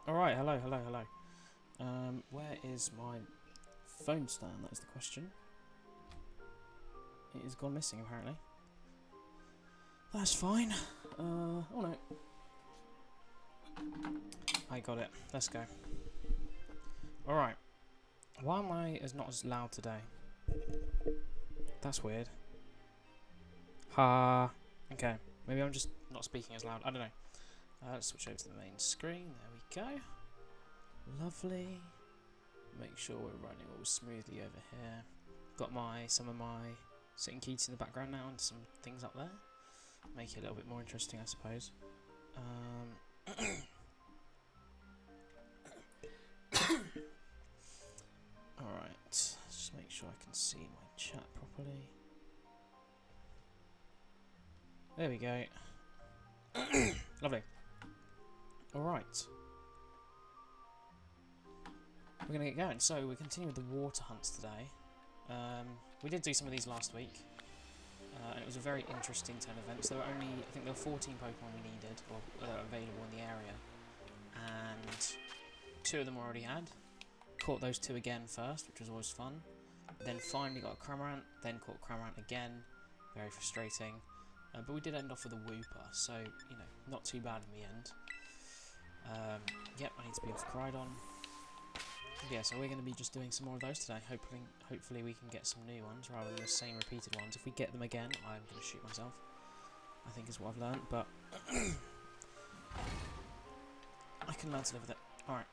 Alright, hello. Where is my phone stand? That is the question. It has gone missing, apparently. That's fine. Oh no. I got it. Let's go. Alright. Why am I not as loud today? That's weird. Ha. Okay. Maybe I'm just not speaking as loud. I don't know. Let's switch over to the main screen. There we go. Lovely. Make sure we're running all smoothly over here. Got some of my sitting keys in the background now and some things up there. Make it a little bit more interesting, I suppose. Alright, just make sure I can see my chat properly. There we go. Lovely. Alright. We're going to get going. So, we're continuing with the water hunts today. We did do some of these last week. And it was a very interesting 10 events. There were only, I think there were 14 Pokemon we needed, or that were available in the area. And 2 of them already had. Caught those 2 again first, which was always fun. Then finally got a Cramorant, then caught Cramorant again. Very frustrating. But we did end off with a Wooper, so, you know, not too bad in the end. Yep, I need to be off Crydon. Yeah, so we're going to be just doing some more of those today. Hopefully we can get some new ones rather than the same repeated ones. If we get them again, I'm going to shoot myself. I think is what I've learned, but I can learn to live with it. Alright.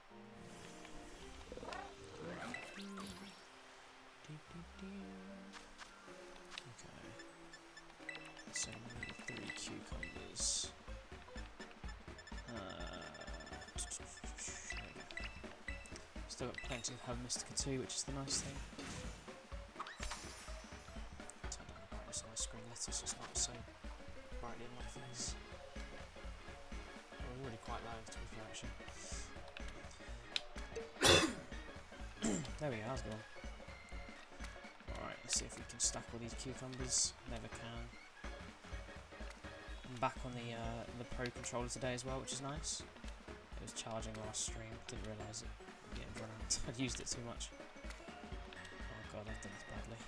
Okay. So we need 3 cucumbers. Still got plenty of Mystica 2, which is the nice thing. Turn down the brightness on my screen a little so it's not so brightly in my face. We're already quite low to be fair, actually. There we go, that's gone. Alright, let's see if we can stack all these cucumbers. Never can. I'm back on the Pro controller today as well, which is nice. It was charging last stream, didn't realise it. Getting run out. I'd used it too much. Oh god, I've done this badly.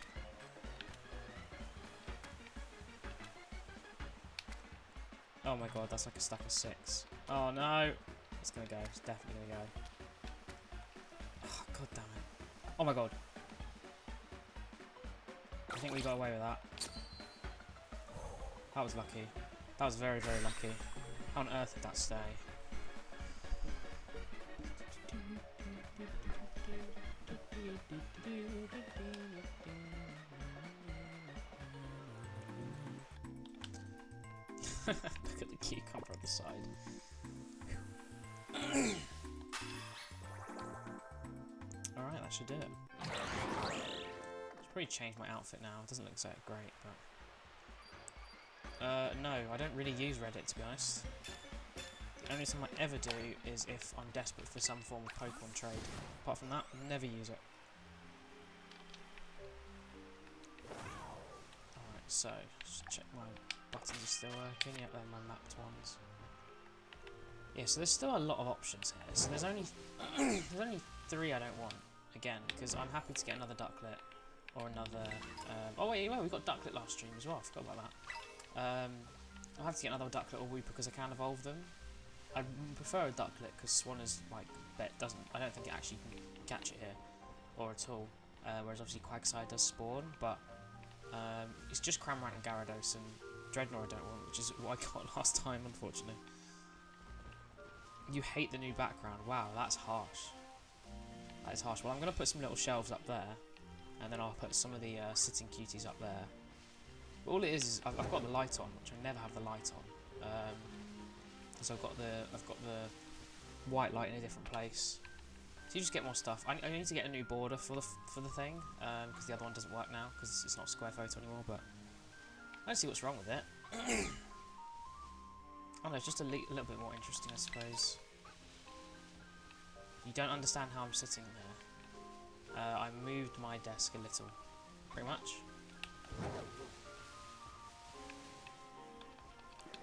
Oh my god, that's like a stack of 6. Oh no! It's gonna go, it's definitely gonna go. Oh god damn it. Oh my god. I think we got away with that. That was lucky. That was very, very lucky. How on earth did that stay? Look at the cucumber on the side. Alright, that should do it. Should probably change my outfit now. It doesn't look so great, but no, I don't really use Reddit, to be honest. The only time I ever do is if I'm desperate for some form of Pokemon trade. Apart from that, never use it. Alright, so, just check my buttons are still working. Yep, they're my mapped ones. Yeah, so there's still a lot of options here. So there's only there's only 3 I don't want. Again, because I'm happy to get another Ducklet or another. Oh wait, we got Ducklet last stream as well. I forgot about that. I'll have to get another Ducklet or Wooper because I can evolve them. I prefer a Ducklet because Swan is like doesn't. I don't think it actually can catch it here or at all. Whereas obviously Quagsire does spawn, but it's just Cramorant and Gyarados and Dreadnought I don't want, which is what I got last time, unfortunately. You hate the new background. Wow, that's harsh. That is harsh. Well, I'm going to put some little shelves up there, and then I'll put some of the sitting cuties up there. But all it is I've got the light on, which I never have the light on. So I've got the white light in a different place. So you just get more stuff. I need to get a new border for the thing, because the other one doesn't work now because it's not square photo anymore. But I don't see what's wrong with it. I don't know, it's just a little bit more interesting, I suppose. You don't understand how I'm sitting there. I moved my desk a little, pretty much.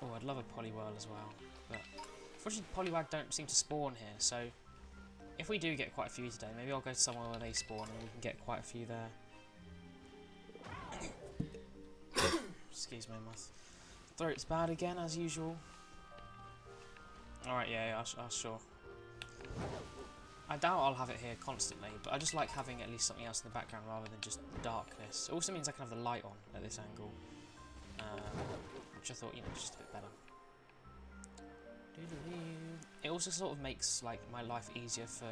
Oh, I'd love a Poliwhirl as well, but Unfortunately, Poliwag don't seem to spawn here, so if we do get quite a few today, maybe I'll go somewhere where they spawn and we can get quite a few there. Excuse me, my throat's bad again, as usual. Alright, yeah, sure. I doubt I'll have it here constantly, but I just like having at least something else in the background rather than just darkness. It also means I can have the light on at this angle, which I thought, you know, just a bit better. It also sort of makes like my life easier for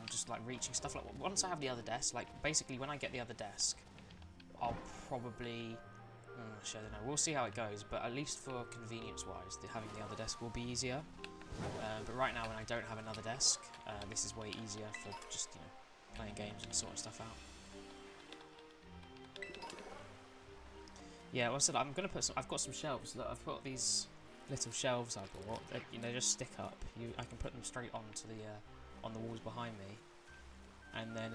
just like reaching stuff. Like once I have the other desk, like basically when I get the other desk, I'll probably actually, I don't know. We'll see how it goes, but at least for convenience-wise, having the other desk will be easier. But right now, when I don't have another desk, this is way easier for just, you know, playing games and sorting stuff out. Yeah, well, I said I'm gonna put some. I've got some shelves. Look, I've got these little shelves I bought. You know, just stick up. I can put them straight onto the on the walls behind me, and then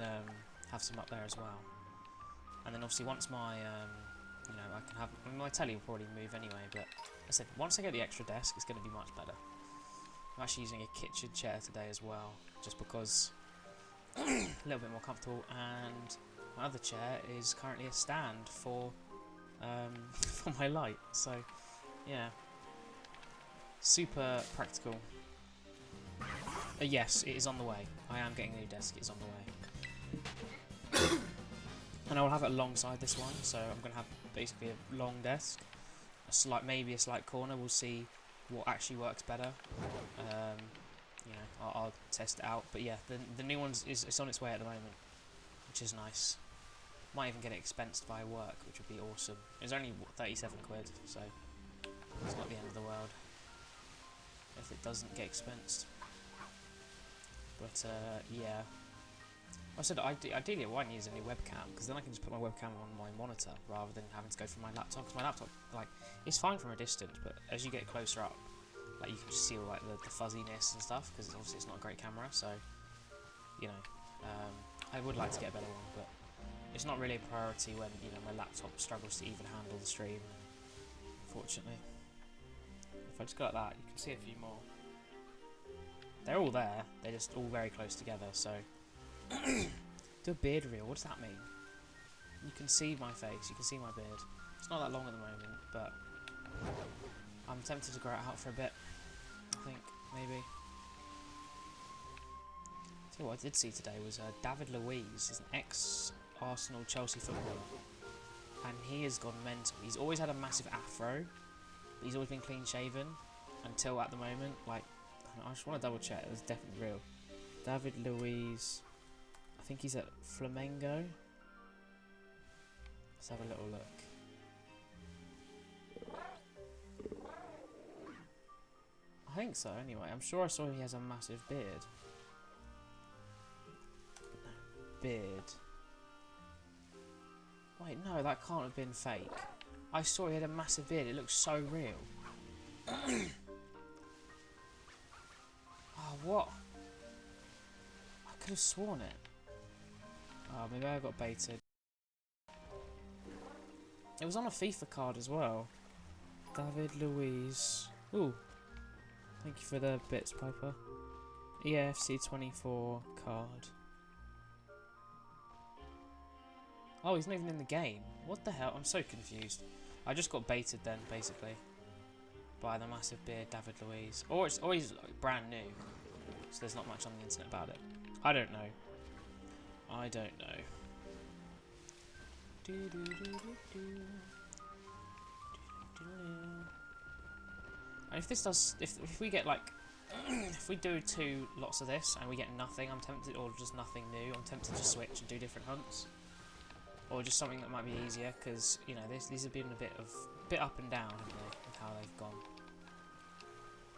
have some up there as well. And then obviously once my you know, I can have my telly will probably move anyway. But I said once I get the extra desk, it's going to be much better. I'm actually using a kitchen chair today as well, just because a little bit more comfortable. And my other chair is currently a stand for for my light. So yeah, super practical. Yes, it is on the way. I am getting a new desk. It's on the way. And I will have it alongside this one, so I'm going to have basically a long desk, maybe a slight corner. We'll see what actually works better. You know, I'll test it out. But yeah, the new one it's on its way at the moment, which is nice. Might even get it expensed by work, which would be awesome. It's only what, 37 quid, so it's not the end of the world if it doesn't get expensed. But yeah. I said ideally I want to use a new webcam, because then I can just put my webcam on my monitor rather than having to go from my laptop. Because my laptop, like, it's fine from a distance, but as you get closer up, like, you can just see all like the fuzziness and stuff, because obviously it's not a great camera. So, you know, I would like to get a better one, but it's not really a priority when, you know, my laptop struggles to even handle the stream, unfortunately. If I just go like that, you can see a few more. They're all there. They're just all very close together. So. Do a beard reel, what does that mean? You can see my face, you can see my beard. It's not that long at the moment, but I'm tempted to grow it out for a bit. I think, maybe. See what I did see today was David Luiz. He's an ex-Arsenal Chelsea footballer, and he has gone mental. He's always had a massive afro, but he's always been clean shaven until at the moment. Like, I just want to double check, it's definitely real. David Luiz. I think he's at Flamengo. Let's have a little look. I think so, anyway. I'm sure I saw he has a massive beard. Beard. Wait, no, that can't have been fake. I saw he had a massive beard. It looks so real. Oh, what? I could have sworn it. Oh, maybe I got baited. It was on a FIFA card as well. David Luiz. Ooh. Thank you for the bits, Piper. EAFC 24 card. Oh, he's not even in the game. What the hell? I'm so confused. I just got baited then, basically. By the massive beard, David Luiz. Or he's like, brand new. So there's not much on the internet about it. I don't know. I don't know. And if this does, if we get like, if we do 2 lots of this and we get nothing, I'm tempted, or just nothing new, I'm tempted to switch and do different hunts, or just something that might be easier, because you know these have been a bit up and down, haven't they, with how they've gone.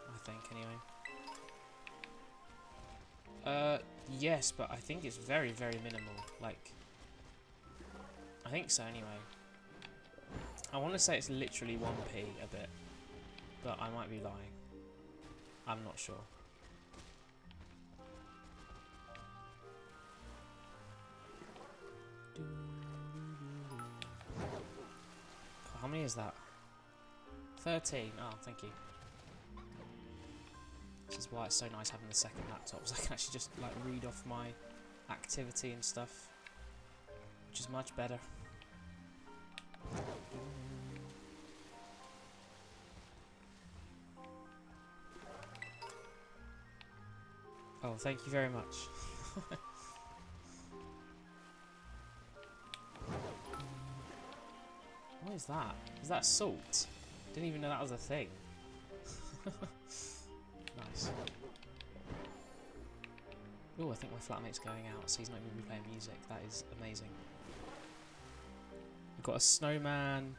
I think anyway. Yes, but I think it's very, very minimal. Like, I think so anyway. I want to say it's literally 1p a bit, but I might be lying. I'm not sure. How many is that? 13. Oh, thank you. This is why it's so nice having the second laptop, so I can actually just like read off my activity and stuff, which is much better. Oh, thank you very much. What is that? Is that salt? Didn't even know that was a thing. Nice. Oh, I think my flatmate's going out, so he's not even going to be playing music. That is amazing. We've got a snowman.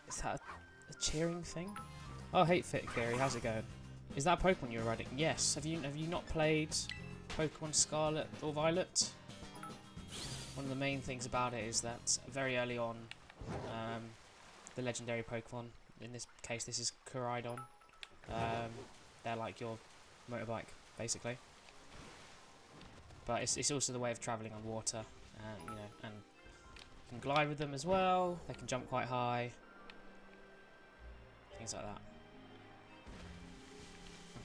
Is that a cheering thing? Oh, hey Fit Theory, how's it going? Is that a Pokemon you're riding? Yes. Have you not played Pokemon Scarlet or Violet? One of the main things about it is that very early on, the legendary Pokemon, in this case this is Koraidon, they're like your motorbike, basically. But it's also the way of travelling on water, and and you can glide with them as well. They can jump quite high, things like that.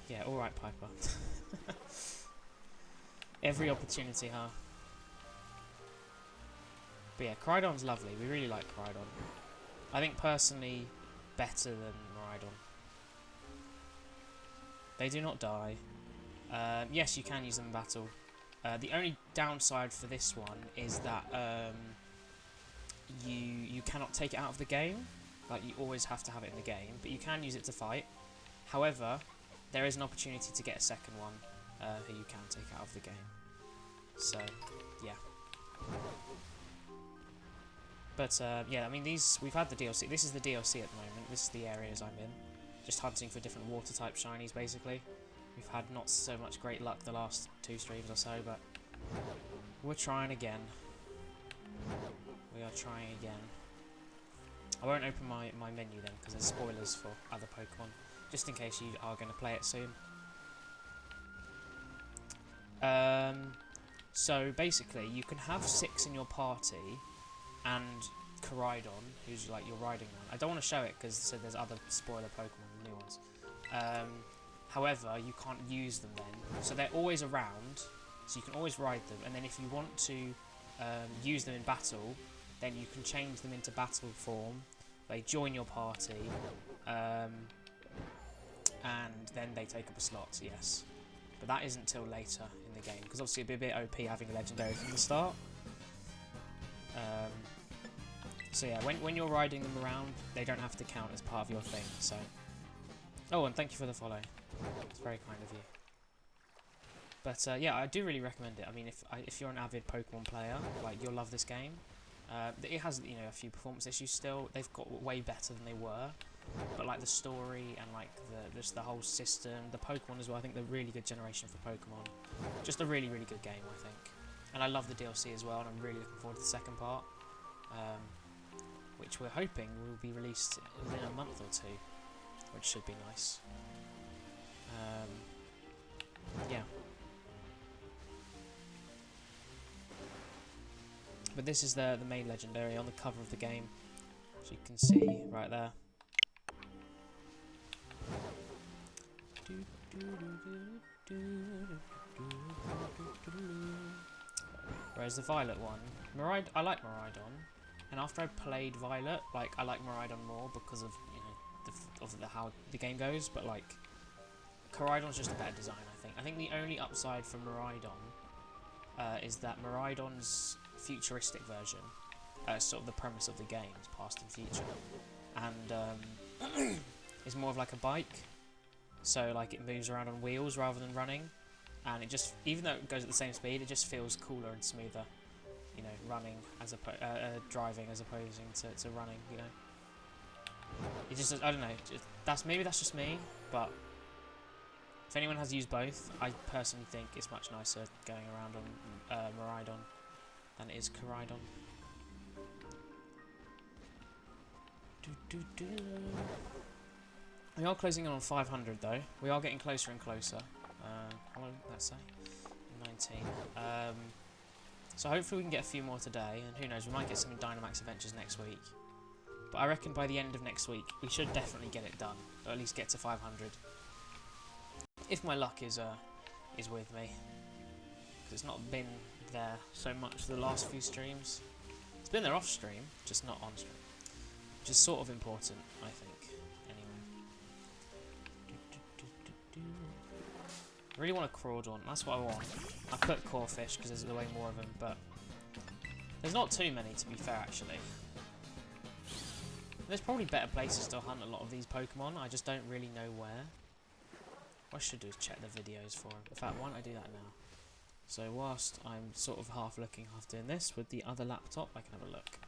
Yeah, all right, Piper. Every opportunity, huh? But yeah, Koraidon's lovely. We really like Koraidon. I think personally better than Miraidon. They do not die. Yes, you can use them in battle. The only downside for this one is that you cannot take it out of the game. Like, you always have to have it in the game, but you can use it to fight. However, there is an opportunity to get a second one who you can take out of the game. So, yeah. But yeah, I mean, we've had the DLC. This is the DLC at the moment. This is the areas I'm in. Just hunting for different water type shinies, basically. We've had not so much great luck the last 2 streams or so, but we're trying again. We are trying again. I won't open my menu then, because there's spoilers for other Pokemon, just in case you are going to play it soon. So basically, you can have 6 in your party, and Koraidon, who's like you're riding on. I don't want to show it because there's other spoiler Pokemon, new ones. However, you can't use them then, so they're always around, so you can always ride them. And then if you want to use them in battle, then you can change them into battle form. They join your party, and then they take up a slot. Yes, but that isn't till later in the game because obviously it'd be a bit OP having a legendary from the start. So yeah, when you're riding them around, they don't have to count as part of your thing. So, oh, and thank you for the follow. It's very kind of you. But yeah, I do really recommend it. I mean, if you're an avid Pokemon player, like, you'll love this game. It has, a few performance issues still. They've got way better than they were. But like the story and like just the whole system, the Pokemon as well. I think they're a really good generation for Pokemon. Just a really, really good game, I think. And I love the DLC as well, and I'm really looking forward to the second part, which we're hoping will be released within a month or 2, which should be nice. Yeah. But this is the main legendary on the cover of the game, as you can see right there. Whereas the Violet one, I like Miraidon, and after I played Violet, like, I like Miraidon more because of how the game goes. But like, Koraidon's just a better design, I think. I think the only upside for Miraidon is that Miraidon's futuristic version, sort of the premise of the game, is past and future, and is more of like a bike. So like, it moves around on wheels rather than running, and it just, even though it goes at the same speed, it just feels cooler and smoother, running as driving as opposing to running. It just, I don't know. Maybe that's just me, but if anyone has used both, I personally think it's much nicer going around on Miraidon than it is Koraidon. We are closing in on 500 though. We are getting closer and closer. How long did that say? 19. So hopefully we can get a few more today, and who knows, we might get some Dynamax Adventures next week. But I reckon by the end of next week, we should definitely get it done, or at least get to 500. If my luck is with me, because it's not been there so much the last few streams. It's been there off stream, just not on stream, which is sort of important, I think. Anyway, I really want a Crawdaunt. That's what I want. I put Corefish because there's way more of them, but there's not too many, to be fair, actually. There's probably better places to hunt a lot of these Pokemon. I just don't really know where. What I should do is check the videos for them. In fact, why don't I do that now? So whilst I'm sort of half looking, half doing this, with the other laptop, I can have a look.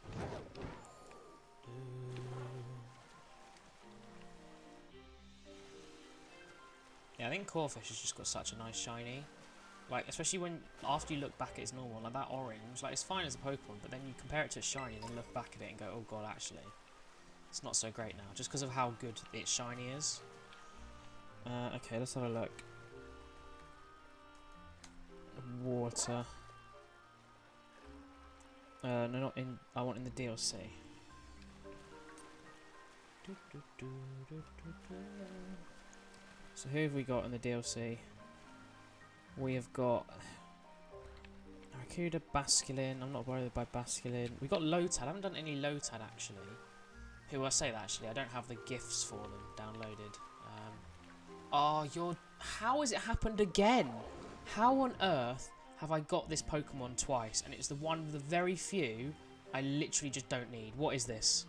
Yeah, I think Corfish has just got such a nice shiny. Like, especially when, after you look back at its normal, like that orange, like it's fine as a Pokemon, but then you compare it to its shiny, and then look back at it and go, oh god, actually, it's not so great now, just because of how good its shiny is. Okay, let's have a look. Water. No, not in. I want in the DLC. So who have we got in the DLC? We have got Arcuda, Basculin. I'm not worried by Basculin. We got Lotad. I haven't done any Lotad actually. Who I say that actually? I don't have the gifts for them downloaded. Oh, how has it happened again? How on earth have I got this Pokemon twice? And it's the one of the very few I literally just don't need. What is this?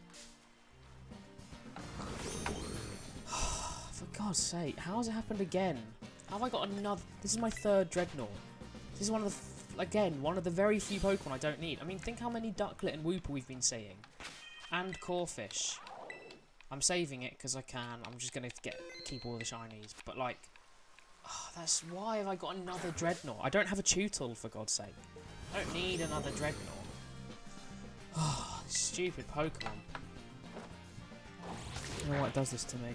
For God's sake, how has it happened again? How have I got another? This is my third Dreadnought. This is one of the, again, one of the very few Pokemon I don't need. I mean, think how many Ducklet and Wooper we've been seeing. And Corfish. I'm saving it because I can. I'm just going to keep all the shinies. But, like, oh, that's why have I got another Dreadnought? I don't have a Tootle, for God's sake. I don't need another Dreadnought. Oh, stupid Pokemon. You know what does this to me?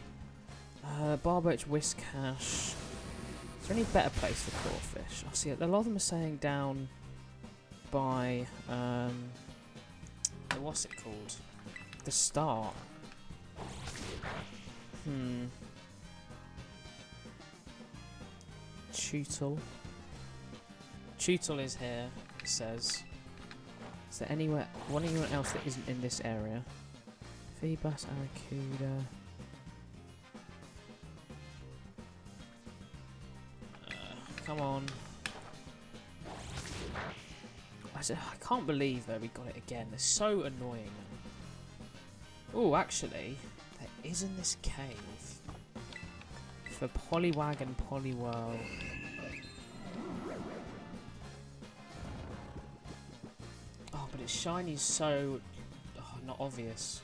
Barboach, Whiscash. Is there any better place for Corfish? I see a lot of them are saying down by what's it called? The start. Tootle. Tootle is here, it says. Is there anyone else that isn't in this area? Feebas, Arcuda. Come on. I can't believe that we got it again. They're so annoying. Oh, actually, there is in this cave for Poliwag and Poliwhirl. Oh, but its shiny's so not obvious.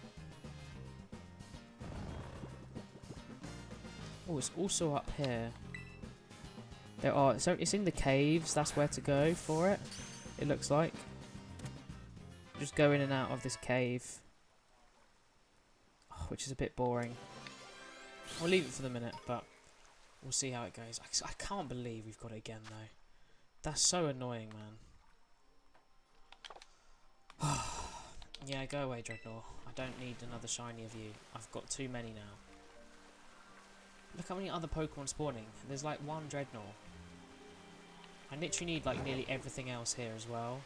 Oh, it's also up here. There are, so it's in the caves. That's where to go for it. It looks like. Just go in and out of this cave, which is a bit boring. I'll leave it for the minute, but we'll see how it goes. I can't believe we've got it again, though. That's so annoying, man. Yeah, go away, Dreadnought. I don't need another shiny of you. I've got too many now. Look how many other Pokemon spawning. There's like one Dreadnought. I literally need like nearly everything else here as well.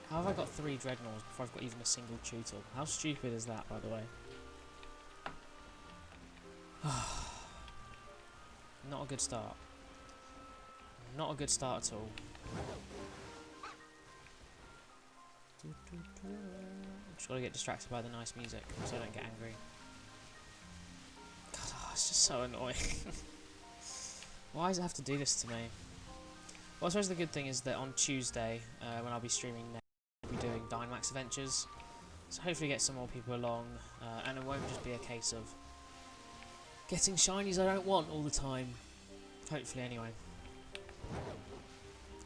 How have I got 3 Dreadnoughts before I've got even a single Tootle? How stupid is that, by the way? Not a good start. Not a good start at all. Just gotta get distracted by the nice music so I don't get angry. God, it's just so annoying. Why does it have to do this to me? Well, I suppose the good thing is that on Tuesday, when I'll be streaming next, I'll be doing Dynamax Adventures. So hopefully get some more people along, and it won't just be a case of getting shinies I don't want all the time. Hopefully, anyway.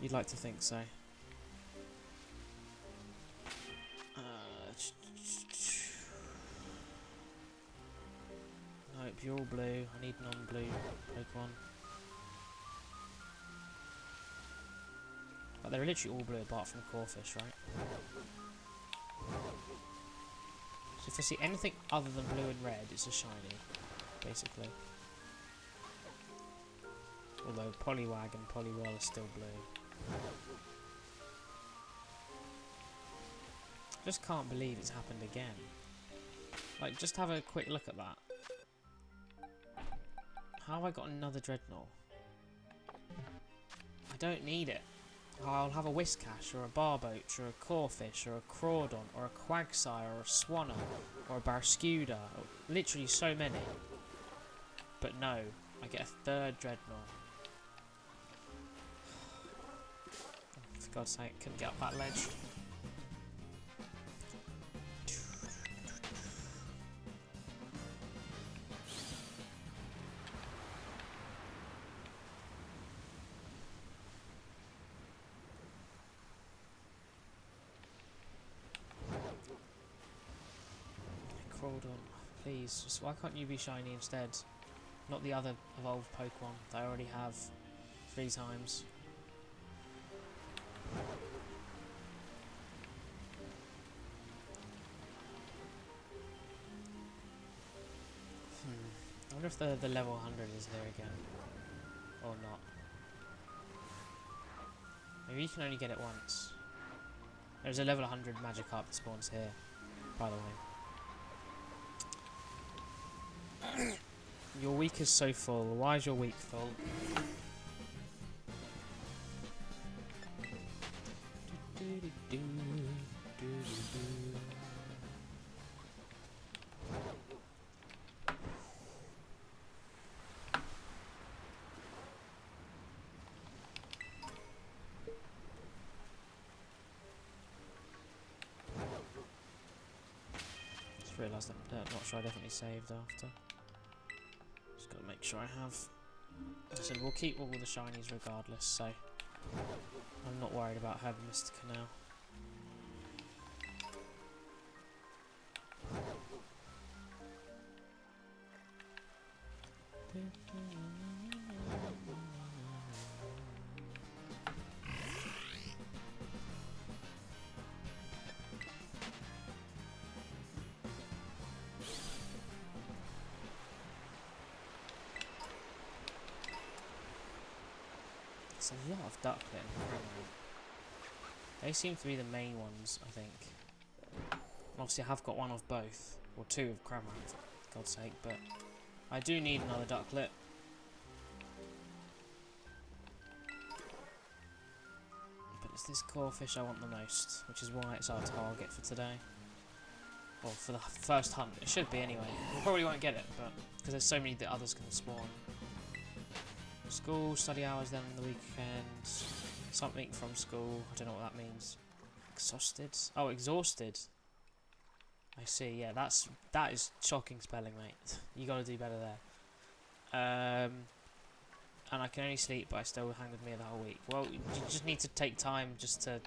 You'd like to think so. Nope, you're all blue. I need non-blue Pokemon. But they're literally all blue apart from Corfish, right? So if I see anything other than blue and red, it's a shiny, basically. Although Poliwag and Poliwhirl are still blue. Just can't believe it's happened again. Like, just have a quick look at that. How have I got another Dreadnought? I don't need it. I'll have a Whiscash, or a Barboach, or a Corphish, or a Crawdon, or a Quagsire, or a Swanna, or a Barraskewda. Literally so many. But no, I get a third Dreadnought. For God's sake, couldn't get up that ledge. Crawdon, please, just why can't you be shiny instead? Not the other evolved Pokemon that I already have 3 times. I wonder if the level 100 is here again. Or not. Maybe you can only get it once. There's a level 100 Magikarp that spawns here, by the way. Your week is so full. Why is your week full? Just realised that I'm not sure I definitely saved after. Just gotta make sure I have. As I said, we'll keep all the shinies regardless, so I'm not worried about having Mystica now. It's a lot of Duckling. They seem to be the main ones, I think. Obviously I have got one of both, or 2 of Cramorant, for God's sake, but I do need another Ducklet. But it's this Corphish I want the most, which is why it's our target for today. Or for the first hunt. It should be anyway. We probably won't get it, but because there's so many that others can spawn. School, study hours, then the weekends. Something from school. I don't know what that means. Exhausted? Oh, exhausted. I see. Yeah, that is shocking spelling, mate. You got to do better there. And I can only sleep, but I still hang with me the whole week. Well, you just need to take time just to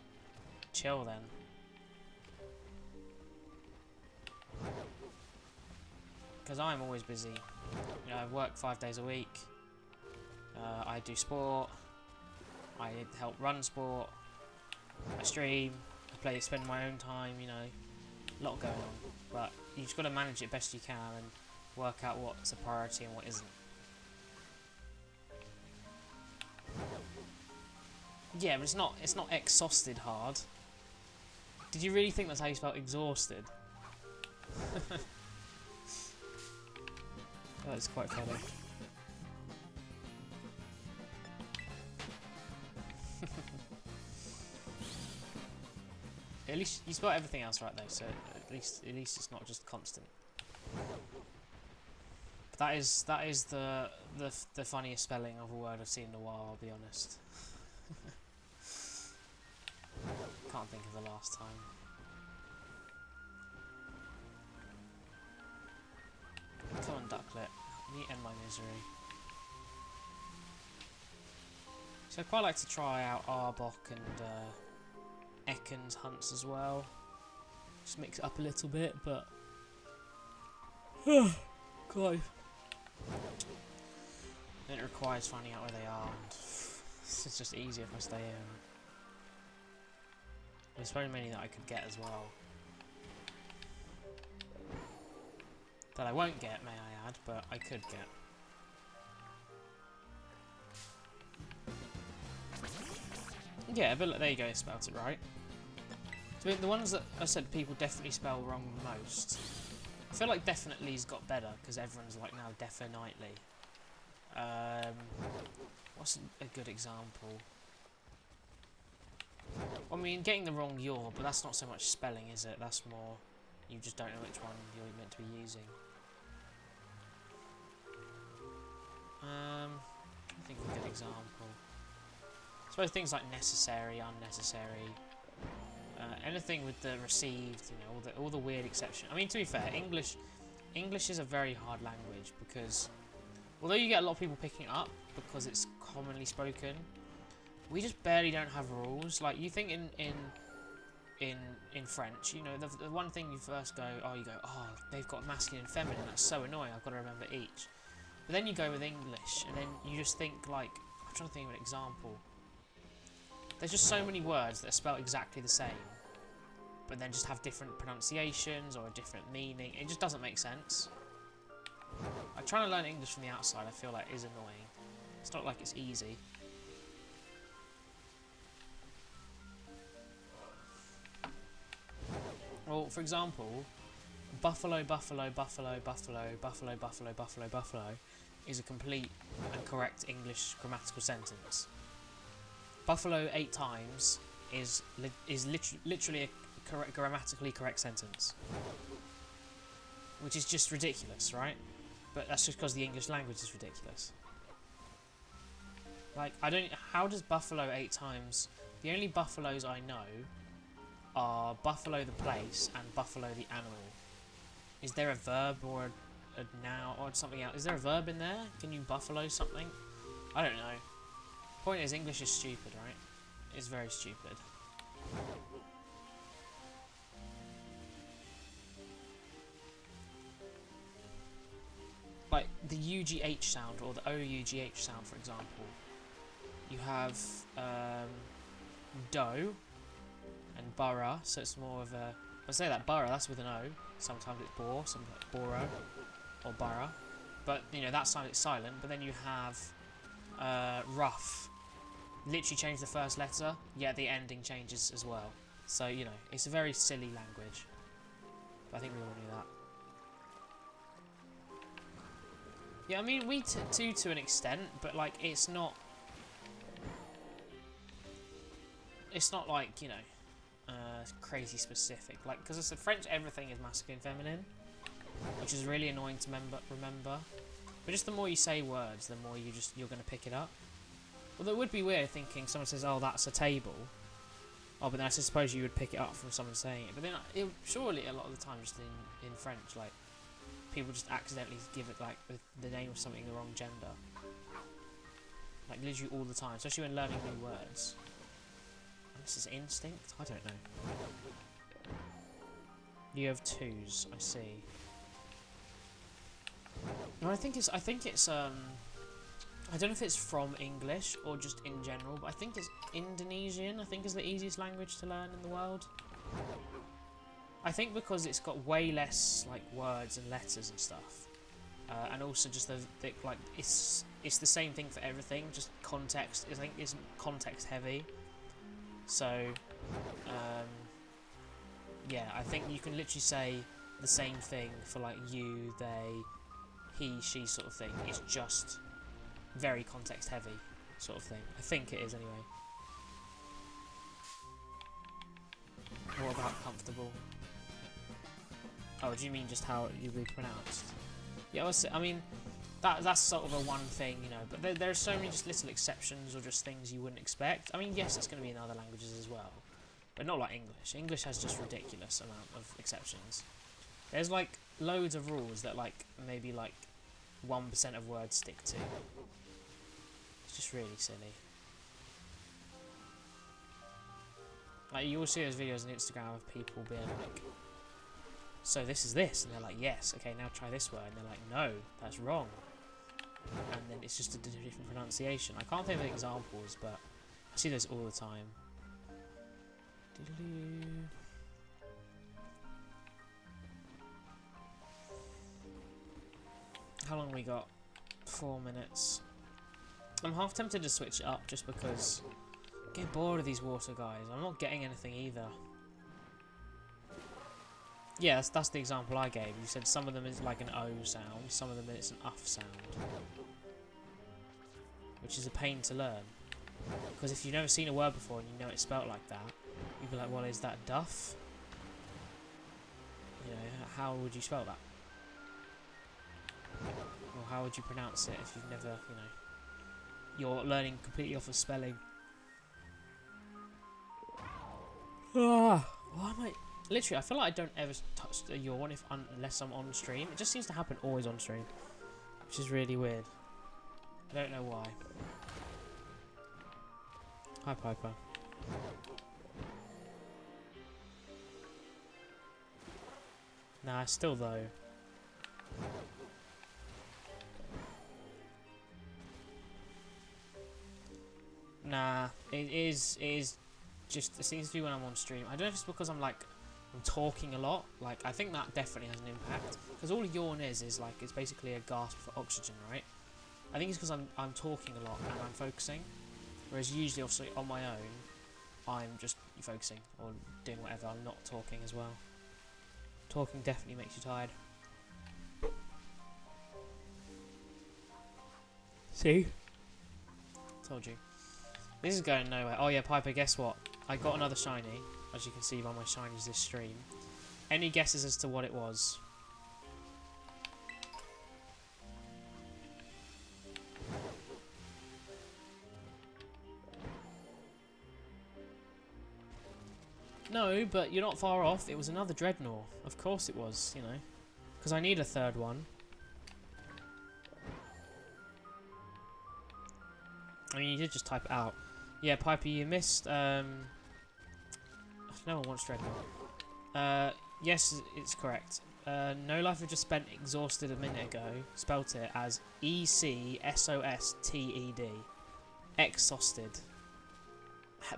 chill then. Because I'm always busy. You know, I work 5 days a week. I do sport. I help run sport. I stream. I spend my own time. You know, a lot going on. But you just got to manage it best you can and work out what's a priority and what isn't. Yeah, but it's not exhausted hard. Did you really think that's how you spelled exhausted? That's quite funny. At least you spelled everything else right though, so at least it's not just constant. But that is the funniest spelling of a word I've seen in a while, I'll be honest. Can't think of the last time. Come on, Ducklet. Let me end my misery. So I'd quite like to try out Arbok and Ekans hunts as well. Just mix it up a little bit, but God. Then it requires finding out where they are, and it's just easier if I stay here. There's so many that I could get as well. That I won't get, may I add, but I could get. Yeah, but look, there you go, I spelt it right. So, I mean, the ones that I said people definitely spell wrong most, I feel like definitely's got better because everyone's like now definitely. What's a good example? I mean, getting the wrong your, but that's not so much spelling, is it? That's more you just don't know which one you're meant to be using. I think of a good example. I suppose things like necessary, unnecessary, anything with the received, you know, all the weird exception. I mean, to be fair, English is a very hard language because although you get a lot of people picking it up because it's commonly spoken, we just barely don't have rules. Like you think in French, you know, the one thing you first go, oh, they've got masculine and feminine. That's so annoying. I've got to remember each. But then you go with English, and then you just think like, I'm trying to think of an example. There's just so many words that are spelled exactly the same, but then just have different pronunciations or a different meaning. It just doesn't make sense. Like trying to learn English from the outside, I feel like is annoying. It's not like it's easy. Well, for example, buffalo, buffalo, buffalo, buffalo, buffalo, buffalo, buffalo, buffalo is a complete and correct English grammatical sentence. Buffalo 8 times is literally a grammatically correct sentence, which is just ridiculous, right? But that's just because the English language is ridiculous. Like, how does buffalo 8 times... The only buffaloes I know are buffalo the place and buffalo the animal. Is there a verb or a noun or something else? Is there a verb in there? Can you buffalo something? I don't know. Point is, English is stupid, right? It's very stupid. Like the UGH sound or the OUGH sound, for example. You have dough and borough, so it's more of a... I say that borough, that's with an O. Sometimes it's bore, sometimes it's borough or borough. But you know that side it's silent. But then you have rough. Literally change the first letter, yet the ending changes as well. So you know it's a very silly language. But I think we all knew that. Yeah, I mean we do to an extent, but like it's not. It's not like, you know, crazy specific. Like, because I said French, everything is masculine, feminine, which is really annoying to remember. But just the more you say words, the more you're going to pick it up. Although it would be weird thinking someone says, "Oh, that's a table." Oh, but then I suppose you would pick it up from someone saying it. But then surely a lot of the time, just in French, like people just accidentally give it like the name of something the wrong gender. Like literally all the time, especially when learning new words. This is instinct? I don't know. You have 2s, I see. No, I think it's I don't know if it's from English or just in general, but I think it's Indonesian, I think is the easiest language to learn in the world. I think because it's got way less like words and letters and stuff. And also just like it's the same thing for everything, just context. I think it's context heavy. So, yeah, I think you can literally say the same thing for like you, they, he, she sort of thing. It's just very context heavy sort of thing. I think it is anyway. What about comfortable? Oh, do you mean just how it would be pronounced? Yeah, I mean, that's sort of a one thing, you know, but there are so many just little exceptions or just things you wouldn't expect. I mean, yes, it's going to be in other languages as well, but not like English. English has just ridiculous amount of exceptions. There's like loads of rules that like maybe like 1% of words stick to. It's just really silly. Like you will see those videos on Instagram of people being like, so this is this, and they're like, yes, okay, now try this word, and they're like, no, that's wrong. And then it's just a different pronunciation. I can't think of examples, but I see those all the time. How long we got? 4 minutes. I'm half tempted to switch it up just because Get bored of these water guys. I'm not getting anything either. Yeah, that's the example I gave. You said some of them is like an O sound, some of them it's an UF sound. Which is a pain to learn. Because if you've never seen a word before and you know it's spelt like that, you'd be like, well, is that duff? You know, how would you spell that? Or how would you pronounce it if you've never, you know, you're learning completely off of spelling. Ah, why am I... Literally, I feel like I don't ever touch a yawn unless I'm on stream. It just seems to happen always on stream, which is really weird. I don't know why. Hi, Piper. Nah, still though. Nah, it is just, it seems to be when I'm on stream. I don't know if it's because I'm talking a lot. Like, I think that definitely has an impact. Because all a yawn is like, it's basically a gasp for oxygen, right? I think it's because I'm talking a lot and I'm focusing. Whereas usually, obviously, on my own, I'm just focusing or doing whatever. I'm not talking as well. Talking definitely makes you tired. See? Told you. This is going nowhere. Oh yeah, Piper, guess what? I got another shiny, as you can see by my shinies this stream. Any guesses as to what it was? No, but you're not far off. It was another Dreadnought. Of course it was, you know. Because I need a third one. I mean, you did just type it out. Yeah, Piper, you missed... No one wants Dreadnought. Yes, it's correct. No Life have just spent exhausted a minute ago. Spelt it as E-C-S-O-S-T-E-D. Exhausted.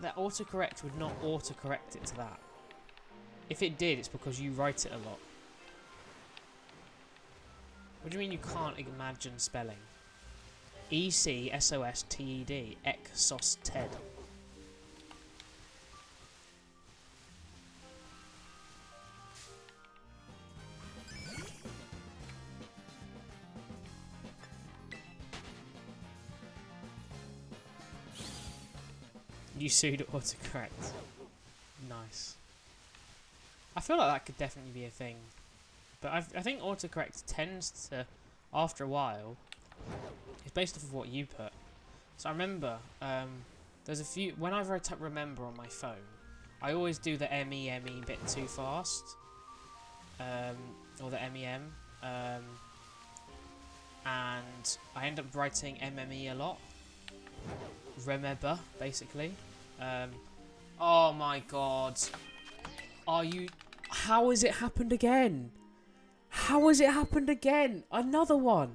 That autocorrect would not autocorrect it to that. If it did, it's because you write it a lot. What do you mean you can't imagine spelling? E-C-S-O-S-T-E-D. Exhausted. You sued autocorrect. Nice. I feel like that could definitely be a thing. But I think autocorrect tends to, after a while, it's based off of what you put. So I remember, there's a few, whenever I type remember on my phone, I always do the M-E bit too fast. Or the M-E-M. And I end up writing M-M-E a lot. Remember, basically. Oh my god. Are you... How has it happened again? How has it happened again? Another one.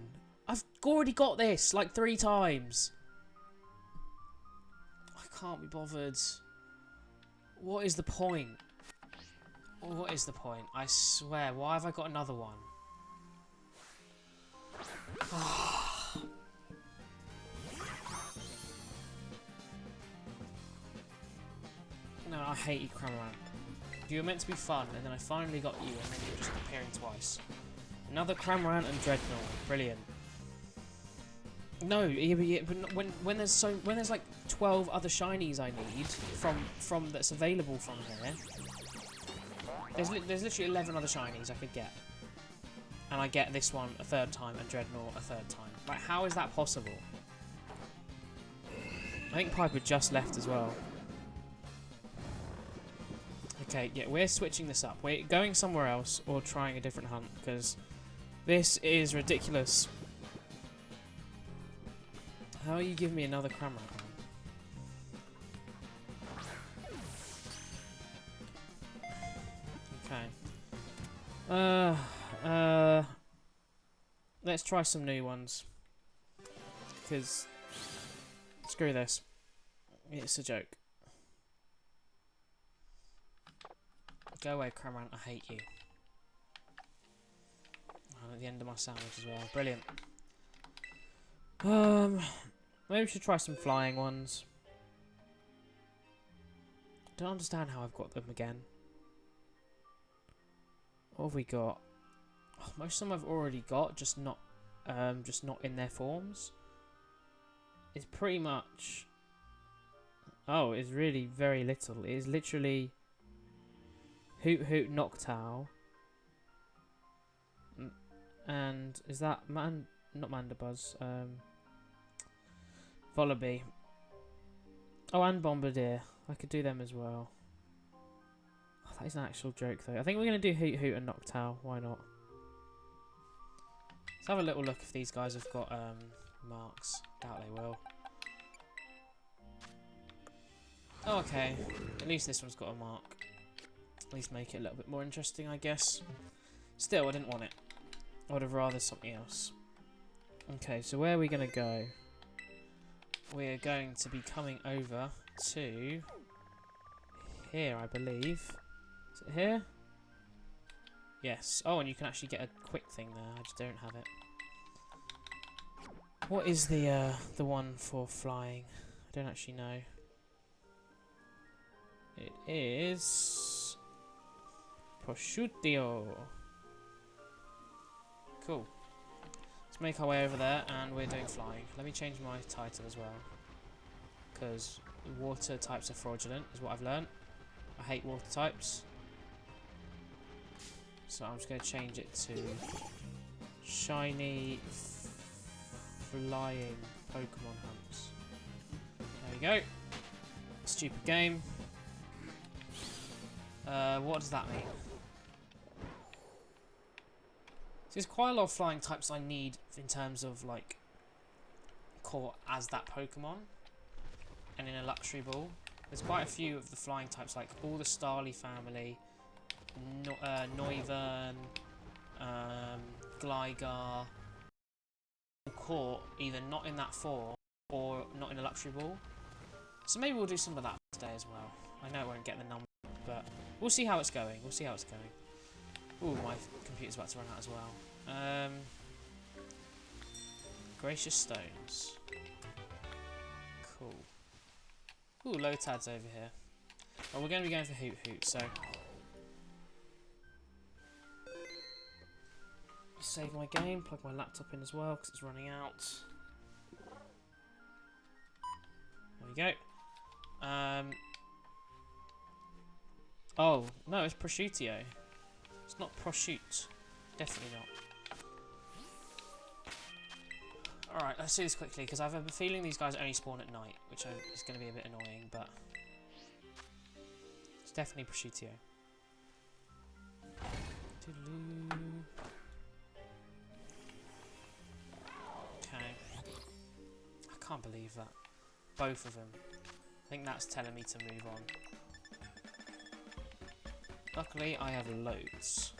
I've already got this like 3 times. I can't be bothered. What is the point? What is the point? I swear, why have I got another one? No, I hate you, Cramorant. You were meant to be fun, and then I finally got you, and then you're just appearing twice. Another Cramorant and Dreadnought. Brilliant. No, but when there's like 12 other shinies I need from that's available from here. There's literally 11 other shinies I could get, and I get this one a 3rd time and Dreadnought a 3rd time. Like, how is that possible? I think Piper just left as well. Okay, yeah, we're switching this up. We're going somewhere else or trying a different hunt because this is ridiculous. How are you giving me another Cramorant? Okay. Let's try some new ones. Because screw this. It's a joke. Go away, Cramorant. I hate you. I'm at the end of my sandwich as well. Brilliant. Maybe we should try some flying ones. don't understand how I've got them again. What have we got? Oh, most of them I've already got, just not in their forms. It's pretty much... Oh, it's really very little. It is literally Hoot Hoot Noctowl. And is that not Mandibuzz, Volibee. Oh, and Bombardier. I could do them as well. Oh, that is an actual joke though. I think we're going to do Hoot Hoot and Noctowl. Why not? Let's have a little look if these guys have got marks. Doubt they will. Oh, okay. At least this one's got a mark. At least make it a little bit more interesting, I guess. Still, I didn't want it. I would have rather something else. Okay, so where are we going to go? We're going to be coming over to here, I believe. Is it here? Yes. Oh, and you can actually get a quick thing there. I just don't have it. What is the one for flying? I don't actually know. It is Prosciutto. Cool. Let's make our way over there, and we're doing flying. Let me change my title as well, because water types are fraudulent, is what I've learnt. I hate water types. So I'm just going to change it to Shiny Flying Pokemon Hunts. There we go. Stupid game. What does that mean? So there's quite a lot of flying types I need in terms of like caught as that Pokemon, and in a luxury ball. There's quite a few of the flying types, like all the Starly family, Noivern, Gligar, caught either not in that form or not in a luxury ball. So maybe we'll do some of that today as well. I know it won't get the number, but we'll see how it's going. We'll see how it's going. Ooh, my computer's about to run out as well. Gracious Stones. Cool. Ooh, Lotad's over here. Well, we're going to be going for Hoot Hoot, so... Save my game, plug my laptop in as well, because it's running out. There we go. Oh, no, it's Prosciutto. It's not Prosciutto. Definitely not. Alright, let's do this quickly, because I have a feeling these guys only spawn at night, which is going to be a bit annoying, but... It's definitely Prosciutto. Okay. I can't believe that. Both of them. I think that's telling me to move on. Luckily, I have loads.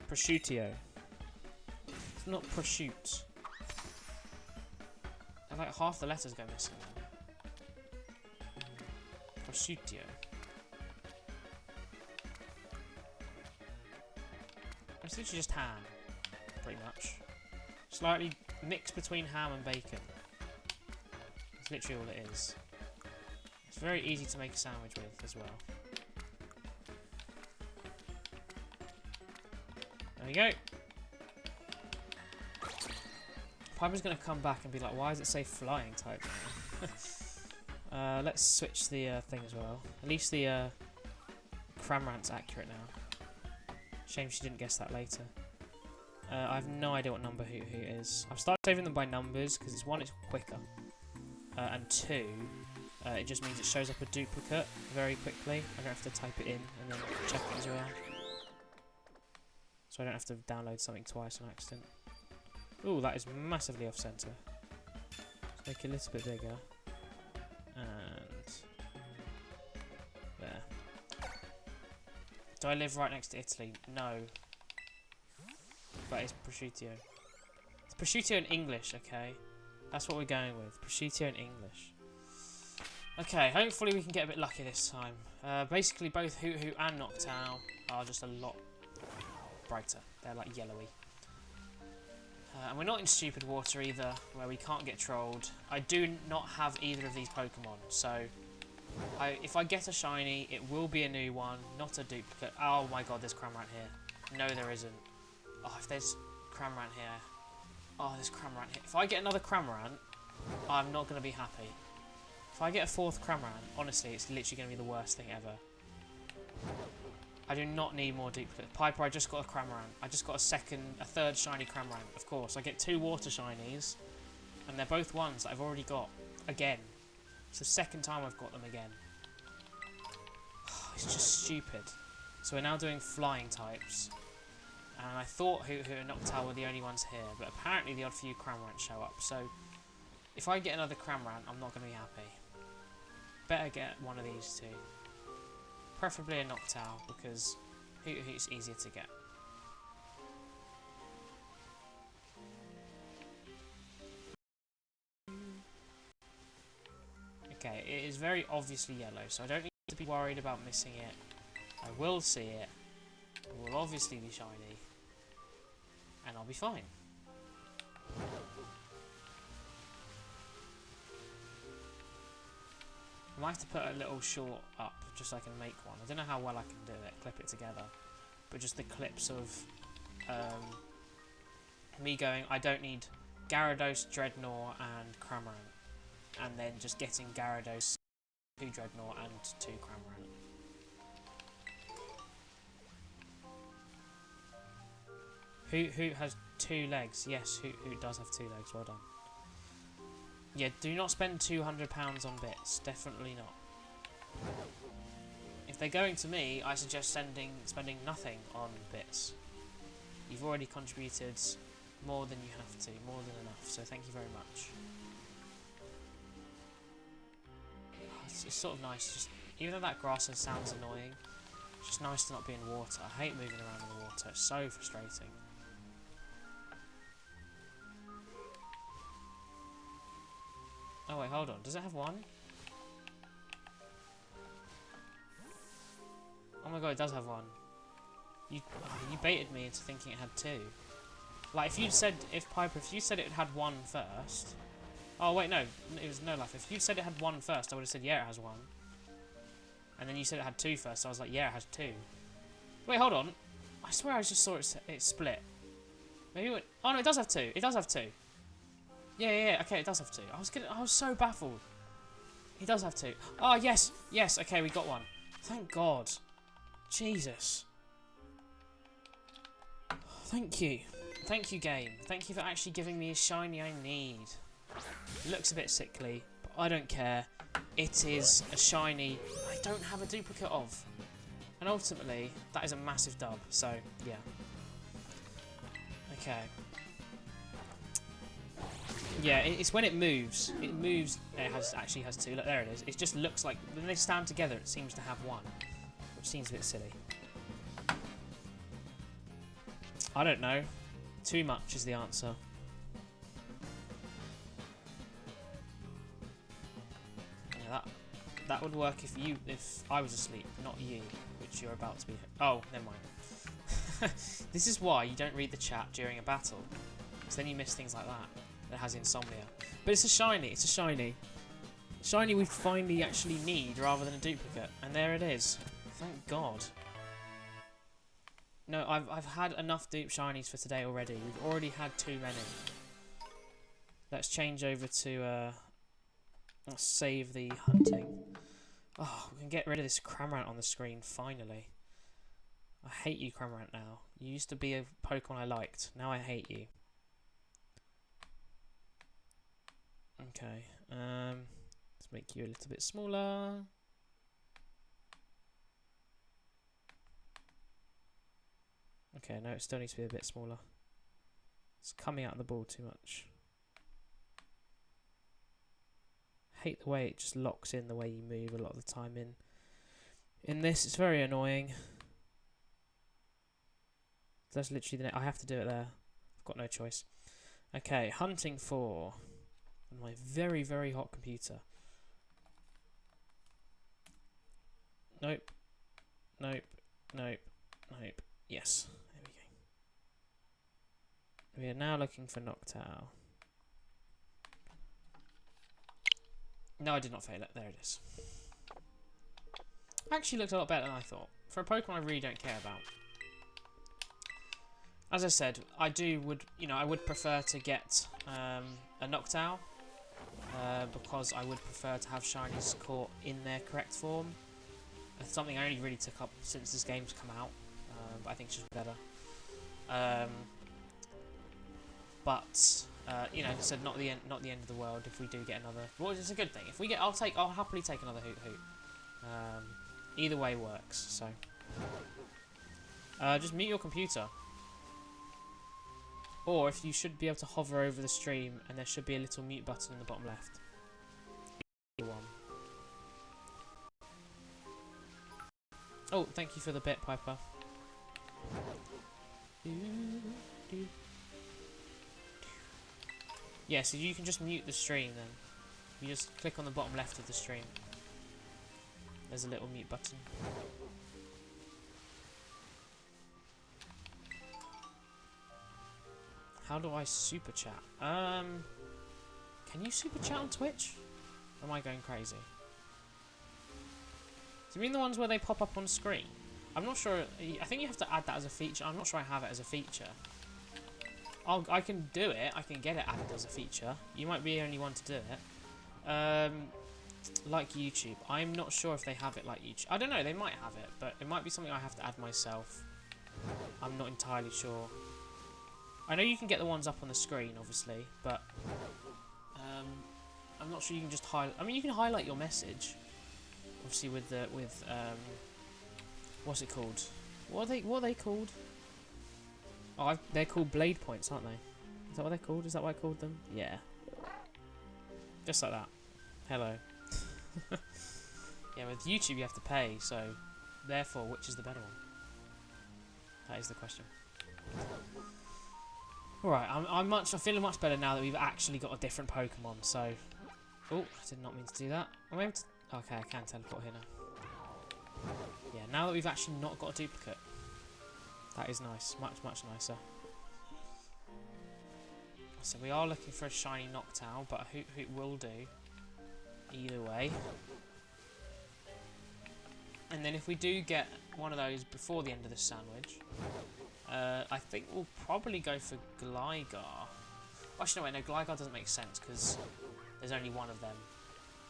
Prosciutto. It's not prosciutto. And like half the letters go missing now. Prosciutto. It's literally just ham, pretty much. Slightly mixed between ham and bacon. It's literally all it is. It's very easy to make a sandwich with as well. There we go. Piper's going to come back and be like, why does it say flying type now? Let's switch the thing as well. At least the Cramorant's accurate now. Shame she didn't guess that later. I have no idea what number Hoot Hoot is. I've started saving them by numbers because one, it's quicker, and two, it just means it shows up a duplicate very quickly. I don't have to type it in and then check it as well. So I don't have to download something twice on accident. Ooh, that is massively off centre. Let's make it a little bit bigger. And there. Do I live right next to Italy? No. But it's prosciutto. It's prosciutto in English, okay? That's what we're going with. Prosciutto in English. Okay, hopefully we can get a bit lucky this time. Basically, both Hoot Hoot and Noctowl are just a lot brighter. They're like yellowy. And we're not in stupid water either, where we can't get trolled. I do not have either of these Pokemon, so if I get a shiny, it will be a new one, not a duplicate. Oh my god, there's Cramorant here. No, there isn't. Oh, if there's Cramorant here. Oh, there's Cramorant here. If I get another Cramorant, I'm not going to be happy. If I get a fourth Cramorant, honestly, it's literally going to be the worst thing ever. I do not need more duplicates. Piper, I just got a Cramorant. I just got a third shiny Cramorant, of course. I get 2 water shinies, and they're both ones that I've already got again. It's the second time I've got them again. It's just stupid. So we're now doing flying types. And I thought Hoot and Noctowl were the only ones here, but apparently the odd few Cramorants show up. So if I get another Cramorant, I'm not going to be happy. Better get one of these two. Preferably a Noctowl, because Hoot's easier to get. Okay, it is very obviously yellow, so I don't need to be worried about missing it. I will see it. It will obviously be shiny. And I'll be fine. I might have to put a little short up just so I can make one. I don't know how well I can do it, clip it together. But just the clips of me going, I don't need Gyarados, Dreadnought and Cramorant. And then just getting Gyarados, 2 Dreadnought and 2 Cramorant. Who has 2 legs? Yes, who does have 2 legs, well done. Yeah, do not spend £200 on bits. Definitely not. If they're going to me, I suggest spending nothing on bits. You've already contributed more than you have to, more than enough, so thank you very much. It's sort of nice, just even though that grass sounds annoying, it's just nice to not be in water. I hate moving around in the water, it's so frustrating. Oh wait, hold on. Does it have 1? Oh my god, it does have 1. You baited me into thinking it had 2. Like, if you said it had 1 first. Oh wait, no, it was no life. If you said it had 1 first, I would have said yeah, it has 1. And then you said it had 2 first, so I was like yeah, it has 2. Wait, hold on. I swear I just saw it split. Maybe it. Oh no, it does have 2. It does have 2. Yeah, okay, it does have 2. I was so baffled. He does have 2. Oh, yes, okay, we got 1. Thank God. Jesus. Thank you. Thank you, game. Thank you for actually giving me a shiny I need. It looks a bit sickly, but I don't care. It is a shiny I don't have a duplicate of. And ultimately, that is a massive dub, so, yeah. Okay. Yeah, it's when it moves. It moves. It actually has 2. Look, there it is. It just looks like when they stand together, it seems to have 1, which seems a bit silly. I don't know. Too much is the answer. Yeah, that would work if I was asleep, not you, which you're about to be. Oh, never mind. This is why you don't read the chat during a battle, because then you miss things like that. That has insomnia. But it's a shiny, it's a shiny. Shiny we finally actually need rather than a duplicate. And there it is. Thank God. No, I've had enough dupe shinies for today already. We've already had too many. Let's change over to let's save the hunting. Oh, we can get rid of this Cramorant on the screen, finally. I hate you, Cramorant, now. You used to be a Pokemon I liked. Now I hate you. Okay, let's make you a little bit smaller. Okay, no, it still needs to be a bit smaller. It's coming out of the ball too much. Hate the way it just locks in the way you move a lot of the time in this. It's very annoying. That's literally I have to do it there. I've got no choice. Okay, hunting for on my very, very hot computer. Nope. Nope. Nope. Nope. Yes. There We are now looking for Noctowl. No, I did not fail it. There it is. Actually looked a lot better than I thought. For a Pokemon I really don't care about. As I said, I would prefer to get a Noctowl. Because I would prefer to have shinies caught in their correct form. It's something I only really took up since this game's come out. But I think it's just better. So not the end of the world if we do get another. Well, it's a good thing. If we get, I'll happily take another Hoot. Either way works. So, just mute your computer, or if you should be able to hover over the stream, and there should be a little mute button in the bottom left. Either one. Oh, thank you for the bit, Piper. Yeah, so you can just mute the stream then. You just click on the bottom left of the stream. There's a little mute button. How do I super chat? Can you super chat on Twitch? Or am I going crazy? Do you mean the ones where they pop up on screen? I'm not sure. I think you have to add that as a feature. I'm not sure I have it as a feature. I can do it. I can get it added as a feature. You might be the only one to do it. Like YouTube. I'm not sure if they have it like YouTube. I don't know. They might have it, but it might be something I have to add myself. I'm not entirely sure. I know you can get the ones up on the screen, obviously, but I'm not sure you can just highlight. I mean, you can highlight your message, obviously with what's it called? What are they called? Oh, they're called blade points, aren't they? Is that what they're called? Is that what I called them? Yeah. Just like that. Hello. Yeah, with YouTube you have to pay, so therefore, which is the better one? That is the question. Alright, I'm feeling much better now that we've actually got a different Pokemon, so... Oh, I did not mean to do that. I'm able to... Okay, I can teleport here now. Yeah, now that we've actually not got a duplicate. That is nice. Much, much nicer. So we are looking for a shiny Noctowl, but a Hoot will do. Either way. And then if we do get one of those before the end of this sandwich, I think we'll probably go for Gligar. Actually, no, Gligar doesn't make sense because there's only one of them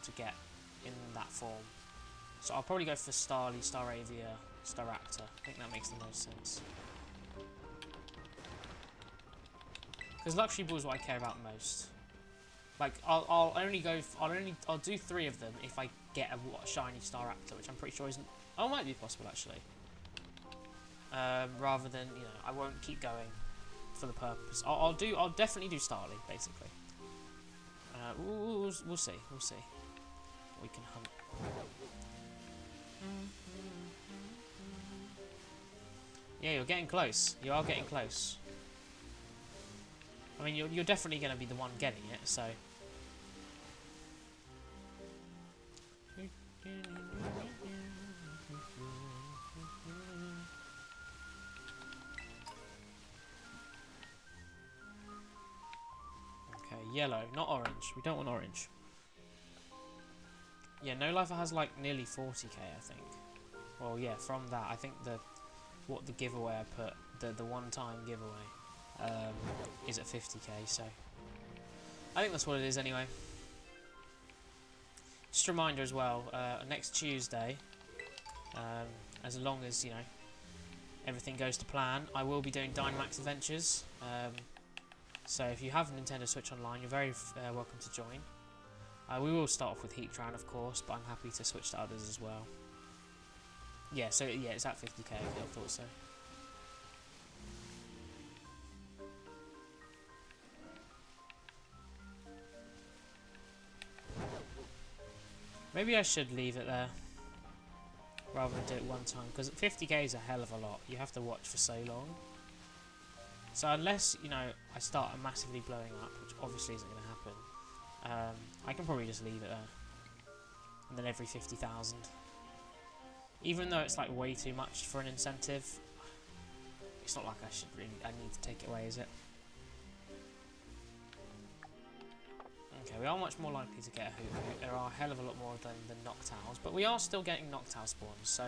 to get in that form. So I'll probably go for Starly, Staravia, Staraptor. I think that makes the most sense. Because Luxury Ball is what I care about most. Like I'll do 3 of them if I get a shiny Staraptor, which I'm pretty sure isn't. Oh, might be possible actually. Rather than I won't keep going for the purpose. I'll definitely do Starly basically. We'll see. We'll see. We can hunt. Yeah, you're getting close. You are getting close. I mean, you're definitely going to be the one getting it, so... Okay, yellow, not orange. We don't want orange. Yeah, No Lifer has like nearly 40k, I think. Well, yeah, from that, I think the giveaway I put, the one-time giveaway, is at 50k, so I think that's what it is anyway. Just a reminder as well, next Tuesday, as long as everything goes to plan, I will be doing Dynamax Adventures. So if you have a Nintendo Switch Online, you're very welcome to join. We will start off with Heatran, of course, but I'm happy to switch to others as well. Yeah, so yeah, it's at 50k. I thought so. Maybe I should leave it there rather than do it one time, because 50k is a hell of a lot. You have to watch for so long. So unless I start massively blowing up, which obviously isn't going to happen, I can probably just leave it there, and then every 50,000. Even though it's like way too much for an incentive, it's not like I need to take it away, is it? we are much more likely to get a Hoot Hoot. There are a hell of a lot more than Noctowls, but we are still getting Noctowl spawns, so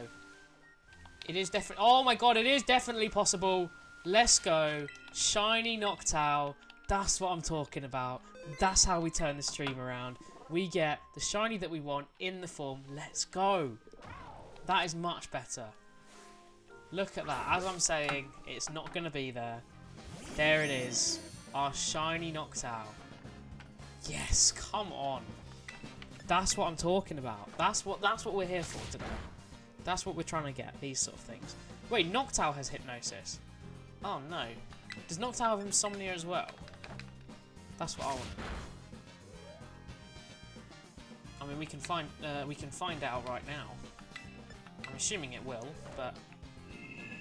it is definitely... Oh my god, it is definitely possible. Let's go. Shiny Noctowl. That's what I'm talking about. That's how we turn the stream around. We get the shiny that we want in the form. Let's go. That is much better. Look at that. As I'm saying, it's not going to be there. There it is. Our shiny Noctowl. Yes, come on. That's what I'm talking about. That's what we're here for today. That's what we're trying to get, these sort of things. Wait, Noctowl has Hypnosis. Oh no. Does Noctowl have Insomnia as well? That's what I want. I mean, we can find out right now. I'm assuming it will, but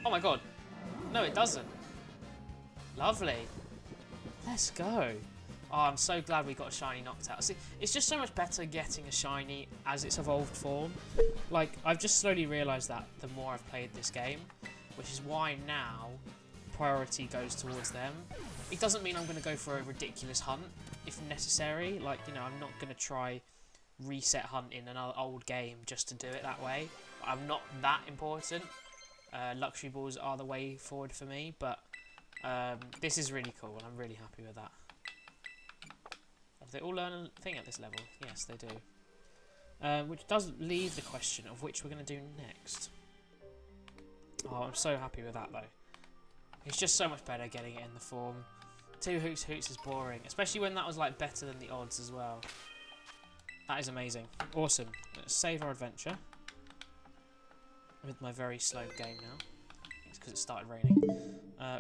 oh my god. No, it doesn't. Lovely. Let's go. Oh, I'm so glad we got a shiny Noctowl. See, it's just so much better getting a shiny as its evolved form. Like, I've just slowly realised that the more I've played this game, which is why now priority goes towards them. It doesn't mean I'm going to go for a ridiculous hunt, if necessary. Like, you know, I'm not going to try reset hunt in another old game just to do it that way. I'm not that important. Luxury balls are the way forward for me, but this is really cool and I'm really happy with that. Do they all learn a thing at this level? Yes, they do. Which does leave the question of which we're going to do next. Oh, I'm so happy with that though. It's just so much better getting it in the form. 2 Hoots Hoots is boring, especially when that was like better than the odds as well. That is amazing. Awesome. Let's save our adventure. With my very slow game now. It's because it started raining.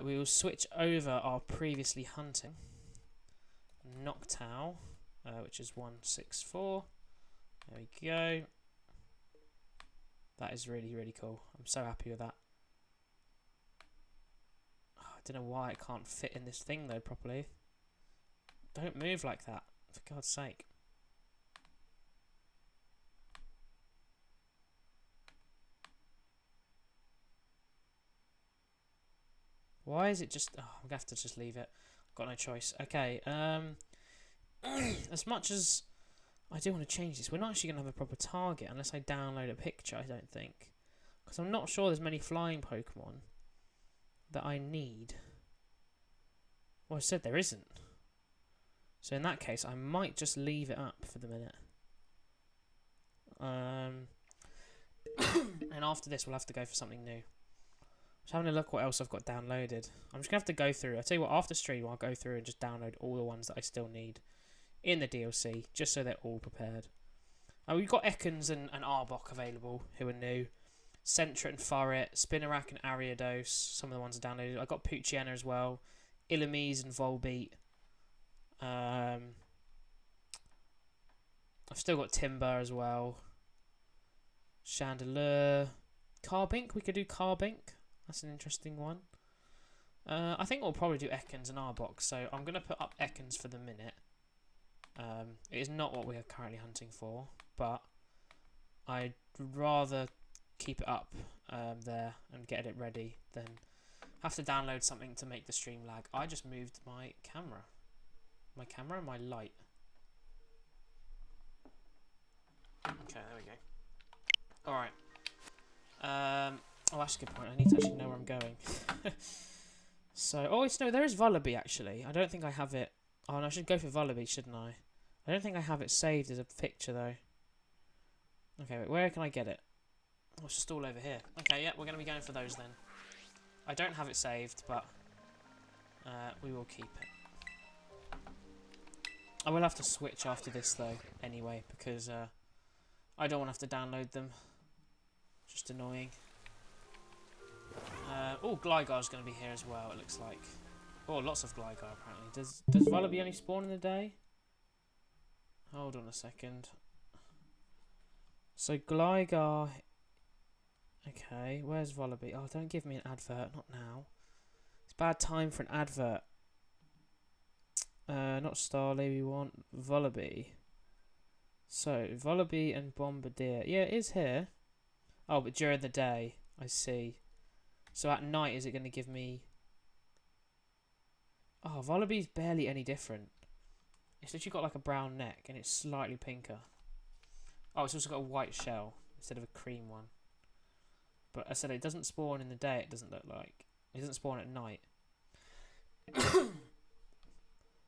We will switch over our previously hunting. Noctowl, which is 164. There we go. That is really, really cool. I'm so happy with that. Oh, I don't know why it can't fit in this thing though properly. Don't move like that, for God's sake. Why is it just... Oh, I'm going to have to just leave it. Got no choice. Okay, as much as I do want to change this, we're not actually going to have a proper target unless I download a picture, I don't think. Because I'm not sure there's many flying Pokemon that I need. Well, I said there isn't. So in that case, I might just leave it up for the minute. And after this, we'll have to go for something new. Just having a look what else I've got downloaded. I'm just going to have to go through. I'll tell you what, after stream, I'll go through and just download all the ones that I still need in the DLC, just so they're all prepared. We've got Ekans and Arbok available, who are new. Sentret and Furret, Spinarak and Ariados, some of the ones are downloaded. I've got Poochyena as well. Illumise and Volbeat. I've still got Timber as well. Chandelure. Carbink, we could do Carbink. That's an interesting one. I think we'll probably do Ekans and Arbok, so I'm going to put up Ekans for the minute. It is not what we are currently hunting for, but I'd rather keep it up there and get it ready than have to download something to make the stream lag. I just moved my camera. My camera and my light. Okay, there we go. Alright. Oh, that's a good point. I need to actually know where I'm going. So, oh, no, there is Vullaby, actually. I don't think I have it. Oh, no, I should go for Vullaby, shouldn't I? I don't think I have it saved as a picture, though. Okay, wait, where can I get it? Oh, it's just all over here. Okay, yeah, we're going to be going for those, then. I don't have it saved, but we will keep it. I will have to switch after this, though, anyway, because I don't want to have to download them. Just annoying. Oh, Gligar's going to be here as well, it looks like. Oh, lots of Gligar, apparently. Does Vullaby only spawn in the day? Hold on a second. So, Gligar... Okay, where's Vullaby? Oh, don't give me an advert, not now. It's bad time for an advert. Not Starly, we want Vullaby. So, Vullaby and Bombardier. Yeah, it is here. Oh, but during the day, I see. So at night, is it going to give me... Oh, Vullaby's barely any different. It's literally got like a brown neck and it's slightly pinker. Oh, it's also got a white shell instead of a cream one. But I said it doesn't spawn in the day, it doesn't look like. It doesn't spawn at night.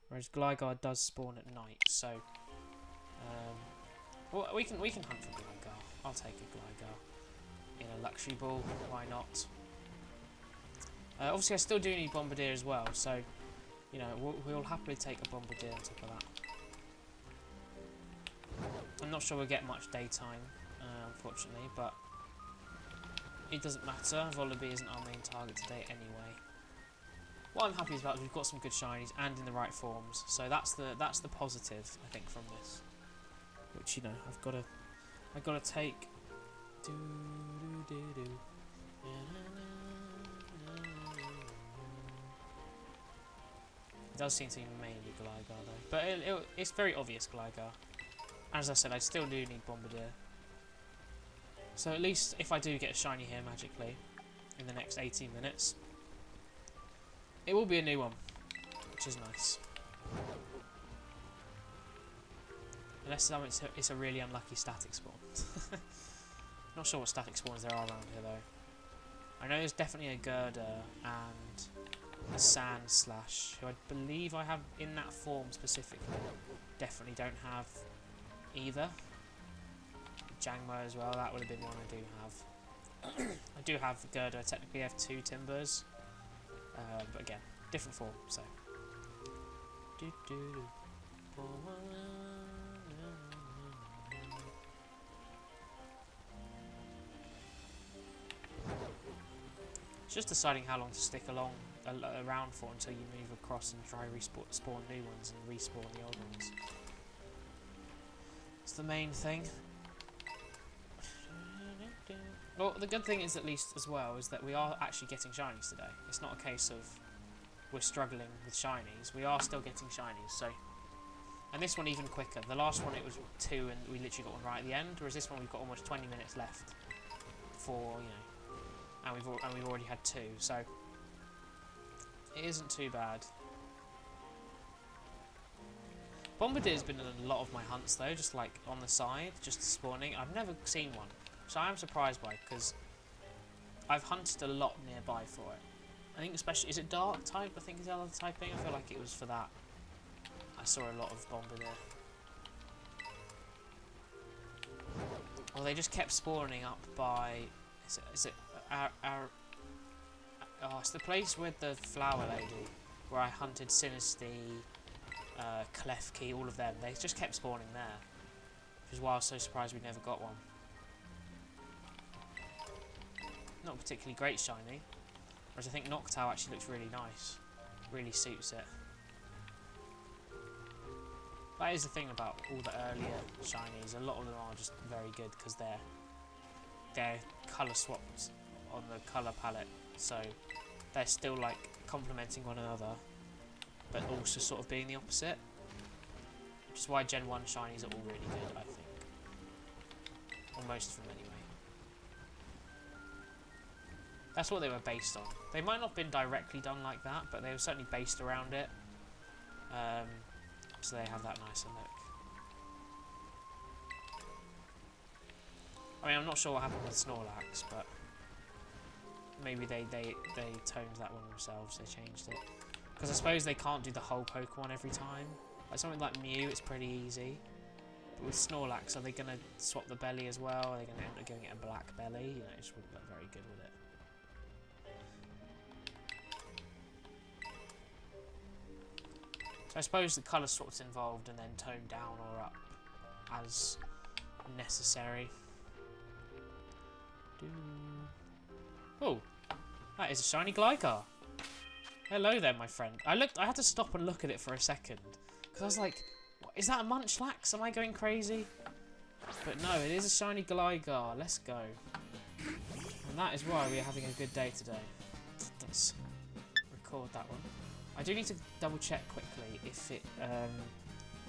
Whereas Gligar does spawn at night, so... well, we can hunt for Gligar. I'll take a Gligar in a luxury ball, why not? Obviously I still do need Bombardier as well, so... You know, we'll happily take a Bombardier on top of that. I'm not sure we'll get much daytime, unfortunately, but... It doesn't matter, Volibee isn't our main target today anyway. What I'm happy about is we've got some good shinies and in the right forms, so that's the positive I think from this. Which, you know, I've got to take. It does seem to be mainly Gligar though, but it's very obvious Gligar. As I said, I still do need Bombardier. So at least if I do get a shiny here magically in the next 18 minutes, it will be a new one, which is nice. Unless it's a really unlucky static spawn. Not sure what static spawns there are around here though. I know there's definitely a Girder and a Sand Slash, who I believe I have in that form specifically. Definitely don't have either. Jangmo as well, that would have been one I do have. I do have Girder, technically I have 2 Timbers. But again, different form, so. It's just deciding how long to stick around for until you move across and try spawn new ones and respawn the old ones. It's the main thing. Well, the good thing is, at least as well, is that we are actually getting shinies today. It's not a case of we're struggling with shinies. We are still getting shinies, so... And this one even quicker. The last one it was 2 and we literally got one right at the end, whereas this one we've got almost 20 minutes left for, you know... And we've already had 2, so... It isn't too bad. Bombardier's been in a lot of my hunts though, just like on the side, just spawning. I've never seen one. So I am surprised by it, because I've hunted a lot nearby for it. I think especially, is it Dark type? I think is the other typing. I feel like it was for that. I saw a lot of Bombardier. Well, they just kept spawning up by. Is it oh, it's the place with the flower lady, where I hunted Sinistea, Klefki, all of them. They just kept spawning there, which is why I was so surprised we never got one. Not particularly great shiny, whereas I think Noctowl actually looks really nice. Really suits it. That is the thing about all the earlier shinies. A lot of them are just very good because they're colour swapped on the colour palette, so they're still like complementing one another, but also sort of being the opposite. Which is why Gen 1 shinies are all really good, I think. Or most of them anyway. That's what they were based on. They might not have been directly done like that, but they were certainly based around it. So they have that nicer look. I mean, I'm not sure what happened with Snorlax, but maybe they toned that one themselves, they changed it. Because I suppose they can't do the whole Pokemon every time. Like something like Mew, it's pretty easy. But with Snorlax, are they going to swap the belly as well? Are they going to end up giving it a black belly? You know, it just wouldn't look very good with it. So I suppose the colour swap's involved and then toned down or up as necessary. Oh, that is a shiny Gligar. Hello there, my friend. I had to stop and look at it for a second because I was like, what, is that a Munchlax? Am I going crazy? But no, it is a shiny Gligar. Let's go. And that is why we are having a good day today. Let's record that one. I do need to double check quickly if it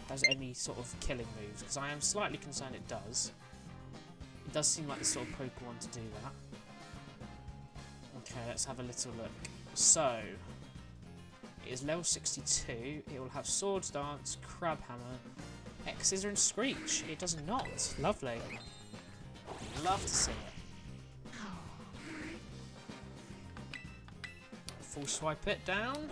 does any sort of killing moves, because I am slightly concerned it does. It does seem like the sort of Pokemon to do that. Okay, let's have a little look. So, is level 62. It will have Swords Dance, Crab Hammer, X Scissor and Screech. It does not. Lovely. Love to see it. Full swipe it down.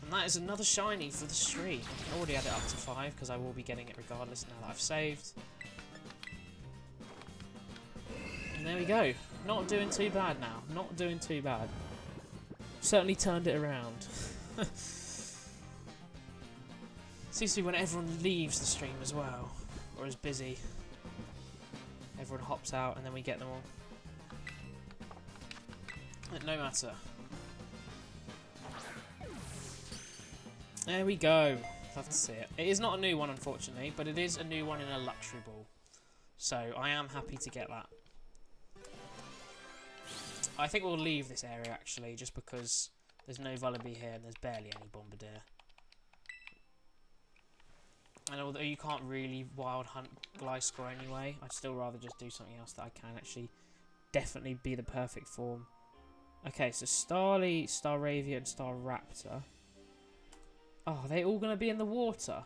And that is another shiny for the streak. I already had it up to 5 because I will be getting it regardless now that I've saved. And there we go. Not doing too bad now. Not doing too bad. Certainly turned it around. Seems to be when everyone leaves the stream as well. Or is busy. Everyone hops out and then we get them all. But no matter. There we go. Love to see it. It is not a new one, unfortunately, but it is a new one in a luxury ball. So I am happy to get that. I think we'll leave this area, actually, just because there's no Vullaby here and there's barely any Bombardier. And although you can't really wild hunt Gliscor anyway, I'd still rather just do something else that I can actually definitely be the perfect form. Okay, so Starly, Staravia and Staraptor. Oh, are they all going to be in the water?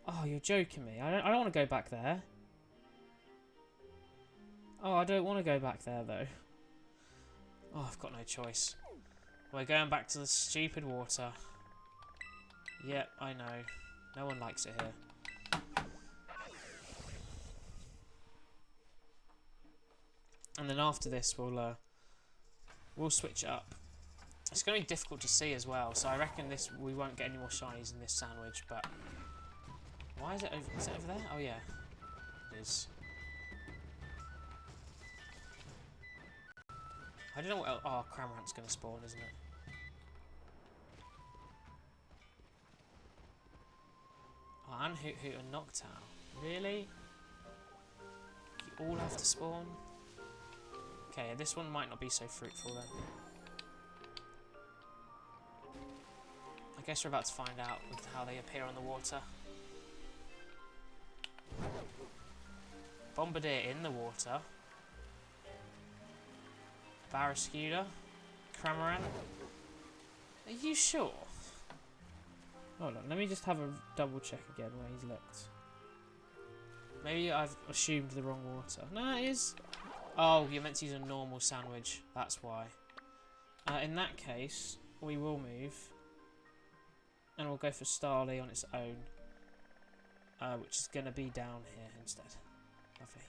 Oh, you're joking me. I don't want to go back there. Oh, I don't want to go back there, though. Oh, I've got no choice. We're going back to the stupid water. Yep, I know. No one likes it here. And then after this, we'll switch it up. It's going to be difficult to see as well, so I reckon we won't get any more shinies in this sandwich, but... Why is it over, is it over there? Oh yeah, it is. I don't know what else... Oh, Cramorant's going to spawn, isn't it? Oh, and Hoot Hoot and Noctowl. Really? You all have to spawn? Okay, this one might not be so fruitful then. I guess we're about to find out with how they appear on the water. Bombardier in the water. Barraskewda. Cramorant. Are you sure? Hold on, let me just have a double check again where he's looked. Maybe I've assumed the wrong water. No, it is. Oh, you're meant to use a normal sandwich. That's why. In that case, we will move. And we'll go for Starly on its own. Which is going to be down here instead. Lovely.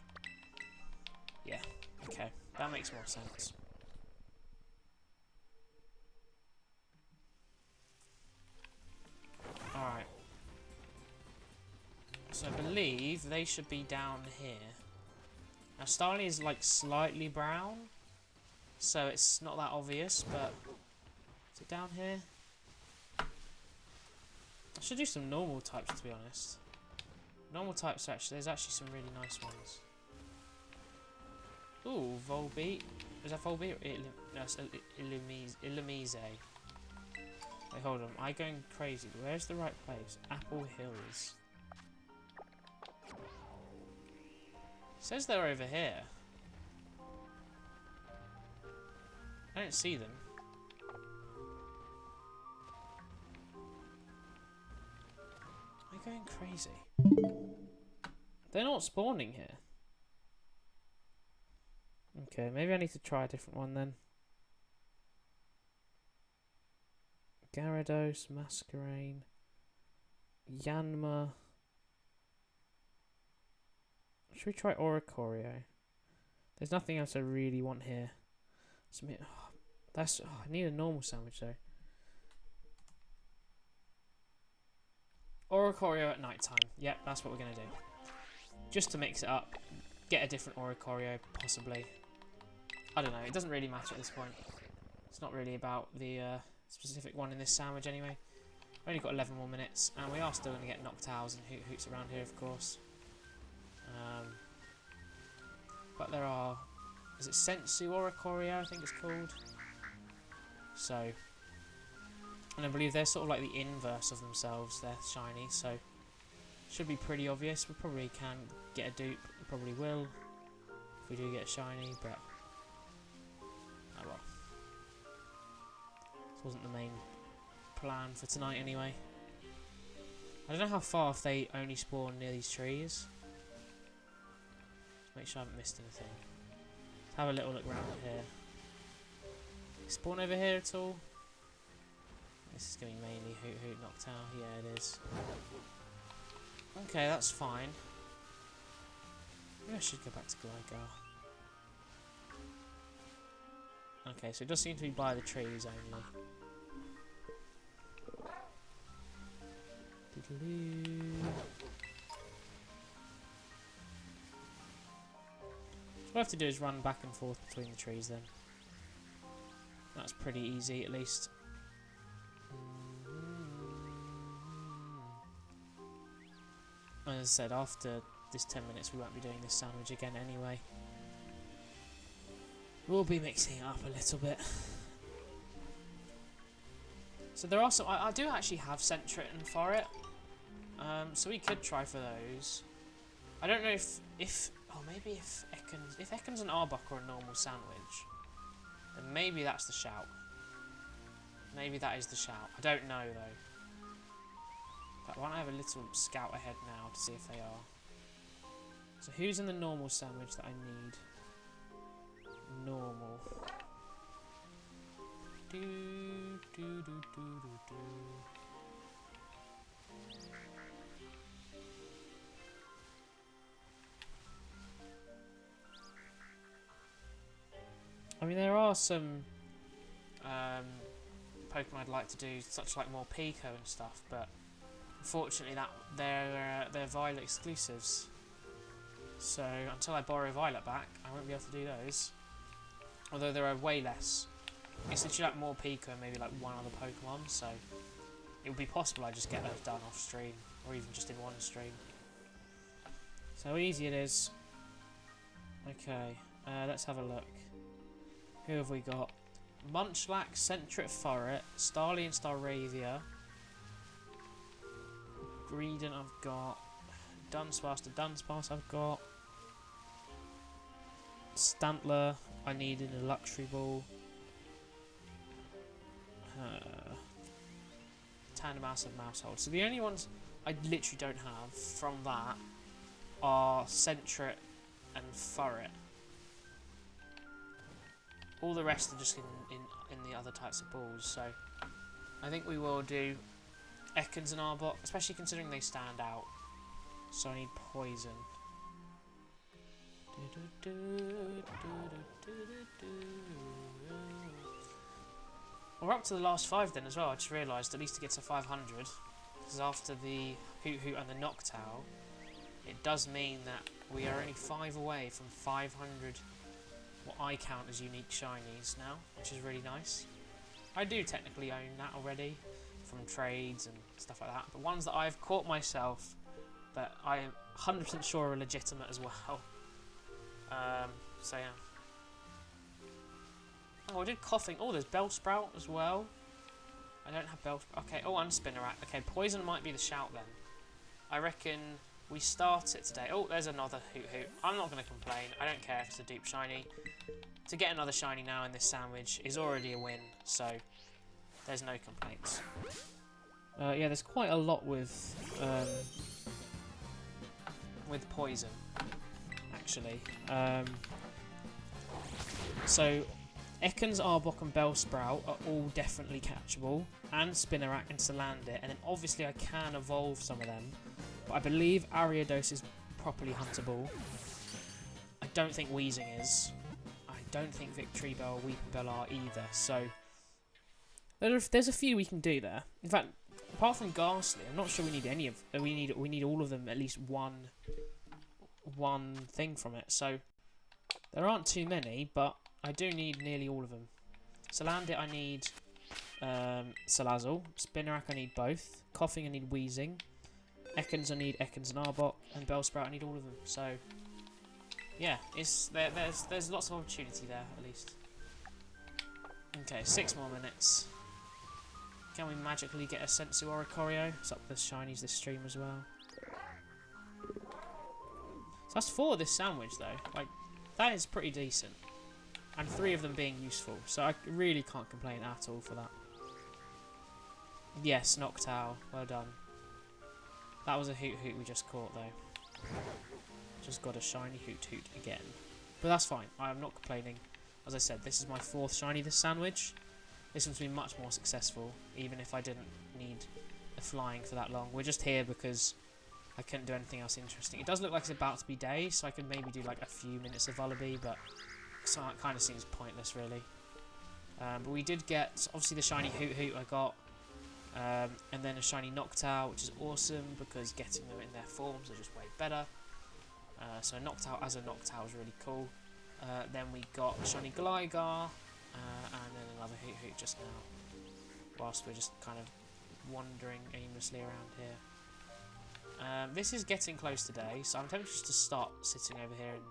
Yeah, okay. That makes more sense. Alright. So I believe they should be down here. Now Starly is like slightly brown. So it's not that obvious, but... Is it down here? I should do some normal types, to be honest. Normal types, actually, there's actually some really nice ones. Ooh, Volbeat. Is that Volbeat or no, it's Illumise. Wait, hold on. Am I going crazy? Where's the right place? Apple Hills. It says they're over here. I don't see them. Am I going crazy? They're not spawning here. Okay, maybe I need to try a different one then. Gyarados, Masquerain, Yanma. Should we try Oricorio? There's nothing else I really want here. I need a normal sandwich though. Oricorio at night time. Yep, that's what we're going to do. Just to mix it up. Get a different Oricorio, possibly. I don't know. It doesn't really matter at this point. It's not really about the specific one in this sandwich anyway. We've only got 11 more minutes. And we are still going to get Noctowls and Hoot Hoots around here, of course. But there are... Is it Sensu Oricorio, I think it's called? So... And I believe they're sort of like the inverse of themselves. They're shiny, so... Should be pretty obvious. We probably can get a dupe. We probably will. If we do get a shiny, but... Oh well. This wasn't the main plan for tonight anyway. I don't know how far if they only spawn near these trees. Make sure I haven't missed anything. Let's have a little look around here. Spawn over here at all? This is going to be mainly Hoot Hoot Noctowl. Yeah, it is. Okay, that's fine. Maybe I should go back to Gligar. Okay, so it does seem to be by the trees only. What I have to do is run back and forth between the trees then. That's pretty easy at least. As I said, after this 10 minutes we won't be doing this sandwich again anyway. We'll be mixing it up a little bit. So there are some... I do actually have Centrit for it. So we could try for those. I don't know if oh, maybe if Ekans and Arbok are a normal sandwich, then maybe that's the shout. Maybe that is the shout. I don't know though. But why don't I have a little scout ahead now to see if they are. So who's in the normal sandwich that I need? Normal. Do do do do do do. I mean, there are some Pokemon I'd like to do, such like more Pico and stuff, but unfortunately they're Violet exclusives. So until I borrow Violet back, I won't be able to do those. Although there are way less. It's literally like more Pico and maybe like one other Pokemon, so it would be possible I just get those done off stream, or even just in one stream. So easy it is. Okay, let's have a look. Who have we got? Munchlax, Centrit Furret, Starly and Staravia. Greedent I've got. Dunsparce to Dunsparce I've got. Stantler I need in a Luxury Ball. Tandemass of Mousehold. So the only ones I literally don't have from that are Centrit and Furret. All the rest are just in the other types of balls, so I think we will do Ekans and Arbok, especially considering they stand out. So I need Poison. We're up to the last 5 then as well. I just realised at least to get to 500, because after the Hoot Hoot and the Noctowl, it does mean that we are only 5 away from 500 what I count as unique shinies now, which is really nice. I do technically own that already from trades and stuff like that, but ones that I've caught myself that I am 100% sure are legitimate as well. So yeah. Oh, I did coughing. Oh, there's Bellsprout as well. I don't have Bellsprout. Okay, oh, and Spinarak. Okay, Poison might be the shout then. I reckon we start it today. Oh, there's another Hoot Hoot. I'm not going to complain. I don't care if it's a dupe shiny. To get another shiny now in this sandwich is already a win, so there's no complaints. Yeah, there's quite a lot with Poison, actually. So Ekans, Arbok and Bellsprout are all definitely catchable, and Spinarak and Salandit, and then obviously I can evolve some of them, but I believe Ariados is properly huntable. I don't think Weezing is. I don't think Victreebel or Weepinbell are either, so there's a few we can do there. In fact, apart from Ghastly, I'm not sure we need any of. We need all of them, at least one thing from it. So there aren't too many, but I do need nearly all of them. Salandit I need Salazzle. Spinarak I need both. Coughing I need Weezing. Ekans I need Ekans and Arbok. And Bellsprout I need all of them. So yeah, there's lots of opportunity there at least. Okay, 6 more minutes. Can we magically get a Sensu Oricorio? It's up the shinies this stream as well. So that's 4 of this sandwich though. Like, that is pretty decent. And 3 of them being useful. So I really can't complain at all for that. Yes, Noctowl. Well done. That was a Hoot Hoot we just caught, though. Just got a shiny Hoot Hoot again. But that's fine. I am not complaining. As I said, this is my 4th shiny this sandwich. This one's been much more successful, even if I didn't need the flying for that long. We're just here because I couldn't do anything else interesting. It does look like it's about to be day, so I could maybe do like a few minutes of Vullaby, but so it kind of seems pointless, really. But we did get, obviously, the shiny Hoot Hoot I got, and then a shiny Noctowl, which is awesome because getting them in their forms are just way better. So Noctowl as a Noctowl is really cool. Then we got a shiny Gligar, and then another Hoot Hoot just now, whilst we're just kind of wandering aimlessly around here. This is getting close to day, so I'm tempted just to start sitting over here and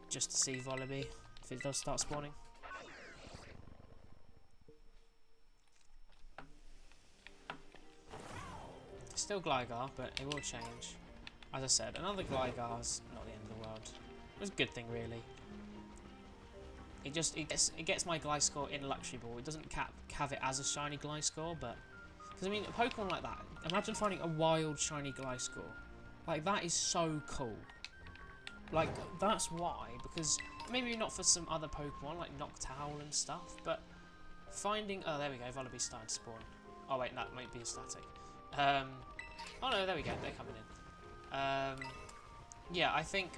just to see Vullaby if it does start spawning. Still Gligar, but it will change. As I said, another Gligar's not the end of the world. It was a good thing, really. It gets my Gliscor in Luxury Ball. It doesn't have it as a shiny Gliscor, but because I mean, a Pokemon like that. Imagine finding a wild shiny Gliscor. Like that is so cool. Like that's why, because maybe not for some other Pokemon like Noctowl and stuff, but finding. Oh, there we go. Vullaby's started to spawn. Oh wait, that might be a static. Oh no, there we go. They're coming in. Yeah, I think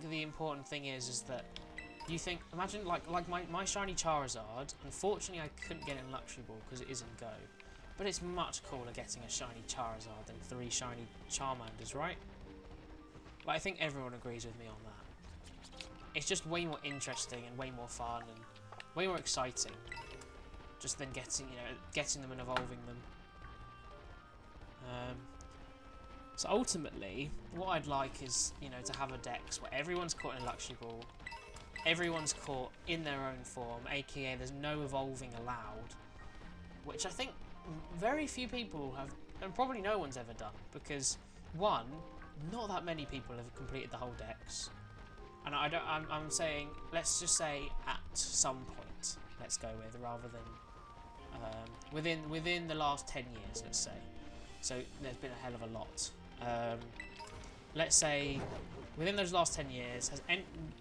the important thing is that you think. Imagine like my shiny Charizard. Unfortunately, I couldn't get it in Luxury Ball because it isn't Go. But it's much cooler getting a shiny Charizard than 3 shiny Charmanders, right? Like, I think everyone agrees with me on that. It's just way more interesting and way more fun and way more exciting. Just than getting them and evolving them. So ultimately, what I'd like is, to have a dex where everyone's caught in a Luxury Ball, everyone's caught in their own form, aka there's no evolving allowed, which I think very few people have, and probably no one's ever done, because one, not that many people have completed the whole dex, and I'm saying, let's just say at some point, let's go with, rather than within the last 10 years, let's say. So there's been a hell of a lot. Let's say within those last 10 years,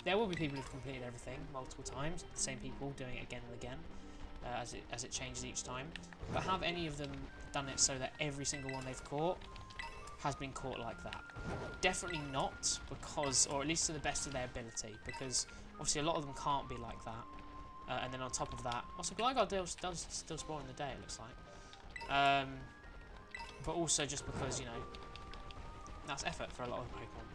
there will be people who've completed everything multiple times, the same people doing it again and again, as it changes each time. But have any of them done it so that every single one they've caught has been caught like that? Definitely not, because, or at least to the best of their ability, because obviously a lot of them can't be like that. And then on top of that, also Gligar does still spawn in the day, it looks like. But also just because, that's effort for a lot of Pokemon.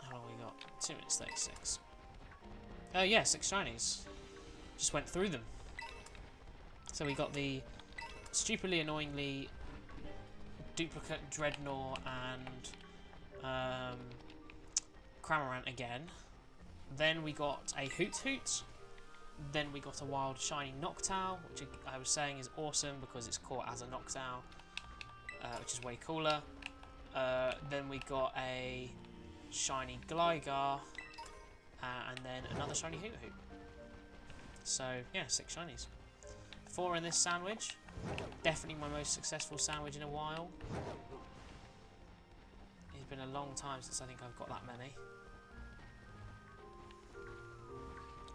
How long we got? 2 minutes 36. Yeah, 6 shinies. Just went through them. So we got the stupidly, annoyingly duplicate Dreadnought and Cramorant again. Then we got a Hoot Hoot. Then we got a wild shiny Noctowl, which I was saying is awesome because it's caught as a Noctowl, which is way cooler. Then we got a shiny Gligar, and then another shiny Hoot Hoot. So yeah, 6 shinies. 4 in this sandwich. Definitely my most successful sandwich in a while. It's been a long time since I think I've got that many.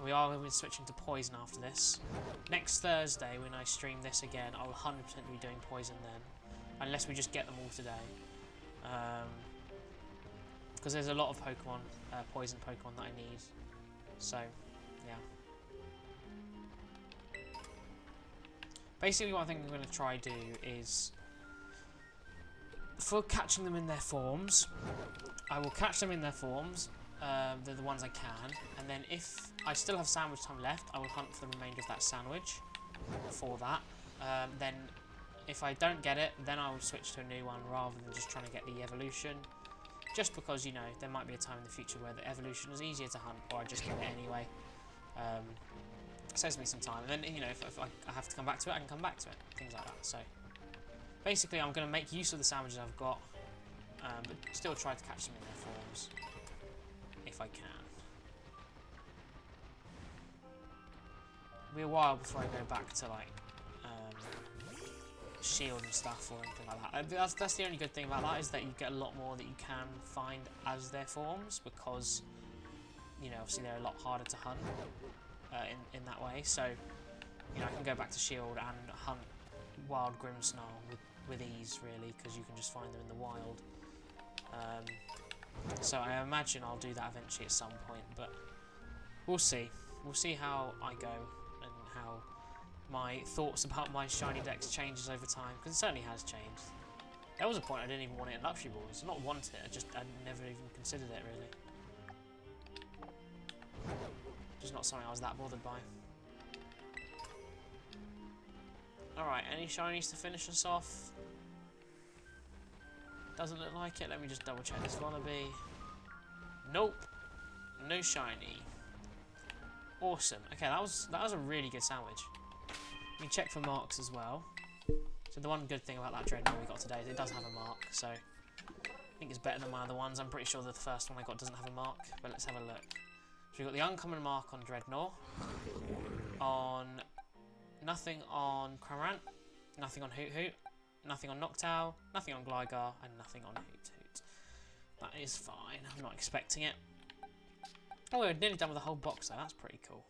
We are going to be switching to Poison after this. Next Thursday, when I stream this again, I'll 100% be doing Poison then. Unless we just get them all today. Because there's a lot of Pokemon, Poison Pokemon that I need. So, yeah. Basically what I think I'm going to try do is, for catching them in their forms, I will catch them in their forms. They're the ones I can, and then if I still have sandwich time left, I will hunt for the remainder of that sandwich for that. Then if I don't get it, then I will switch to a new one rather than just trying to get the evolution, just because there might be a time in the future where the evolution is easier to hunt, or I just get it anyway. Saves me some time, and then if I have to come back to it, I can come back to it, things like that. So basically I'm going to make use of the sandwiches I've got, but still try to catch them in their forms if I can. It'll be a while before I go back to shield and stuff or anything like that. That's the only good thing about that, is that you get a lot more that you can find as their forms, because, you know, obviously they're a lot harder to hunt in that way. So, you know, I can go back to shield and hunt wild Grimmsnarl with ease, really, because you can just find them in the wild. So I imagine I'll do that eventually at some point, but we'll see. We'll see how I go and how my thoughts about my shiny decks changes over time, because it certainly has changed. There was a point I didn't even want it in luxury balls. Not want it, I never even considered it, really. Just not something I was that bothered by. Alright, any shinies to finish us off? Doesn't look like it. Let me just double check this wallaby. Nope. No shiny. Awesome. Okay, that was a really good sandwich. You can check for marks as well. So the one good thing about that Dreadnought we got today is it does have a mark, so I think it's better than my other ones. I'm pretty sure that the first one I got doesn't have a mark, but let's have a look. So we've got the uncommon mark on Dreadnought, on nothing on Cramorant, nothing on Hoot Hoot, nothing on Noctowl, nothing on Gligar, and nothing on Hoot Hoot. That is fine. I'm not expecting it. Oh, we're nearly done with the whole box though. That's pretty cool.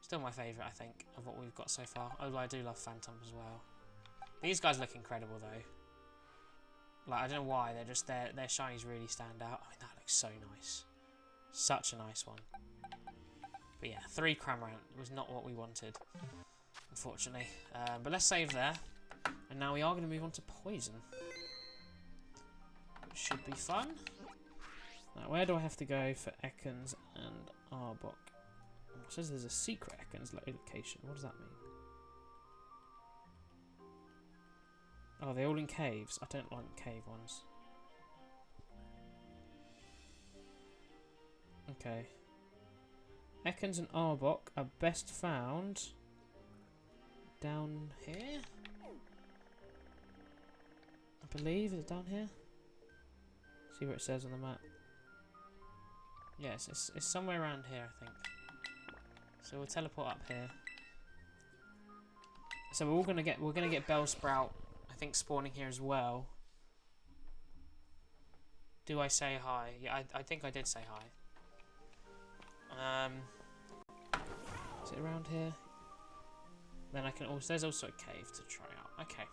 Still my favourite, I think, of what we've got so far. Although I do love Phantom as well. These guys look incredible though. Like, I don't know why, their shinies really stand out. I mean, that looks so nice. Such a nice one. But yeah, 3 Cramorant was not what we wanted, unfortunately. But let's save there. And now we are going to move on to Poison, which should be fun. Now, where do I have to go for Ekans and Arbok? It says there's a secret Ekans location. What does that mean? Oh, they're all in caves. I don't like cave ones. Okay. Ekans and Arbok are best found down here? I believe it's down here. See what it says on the map. Yes, it's somewhere around here, I think. So we'll teleport up here. So we're gonna get Bellsprout, I think, spawning here as well. Do I say hi? Yeah, I think I did say hi. Is it around here? Then I can also, there's also a cave to try out. Okay.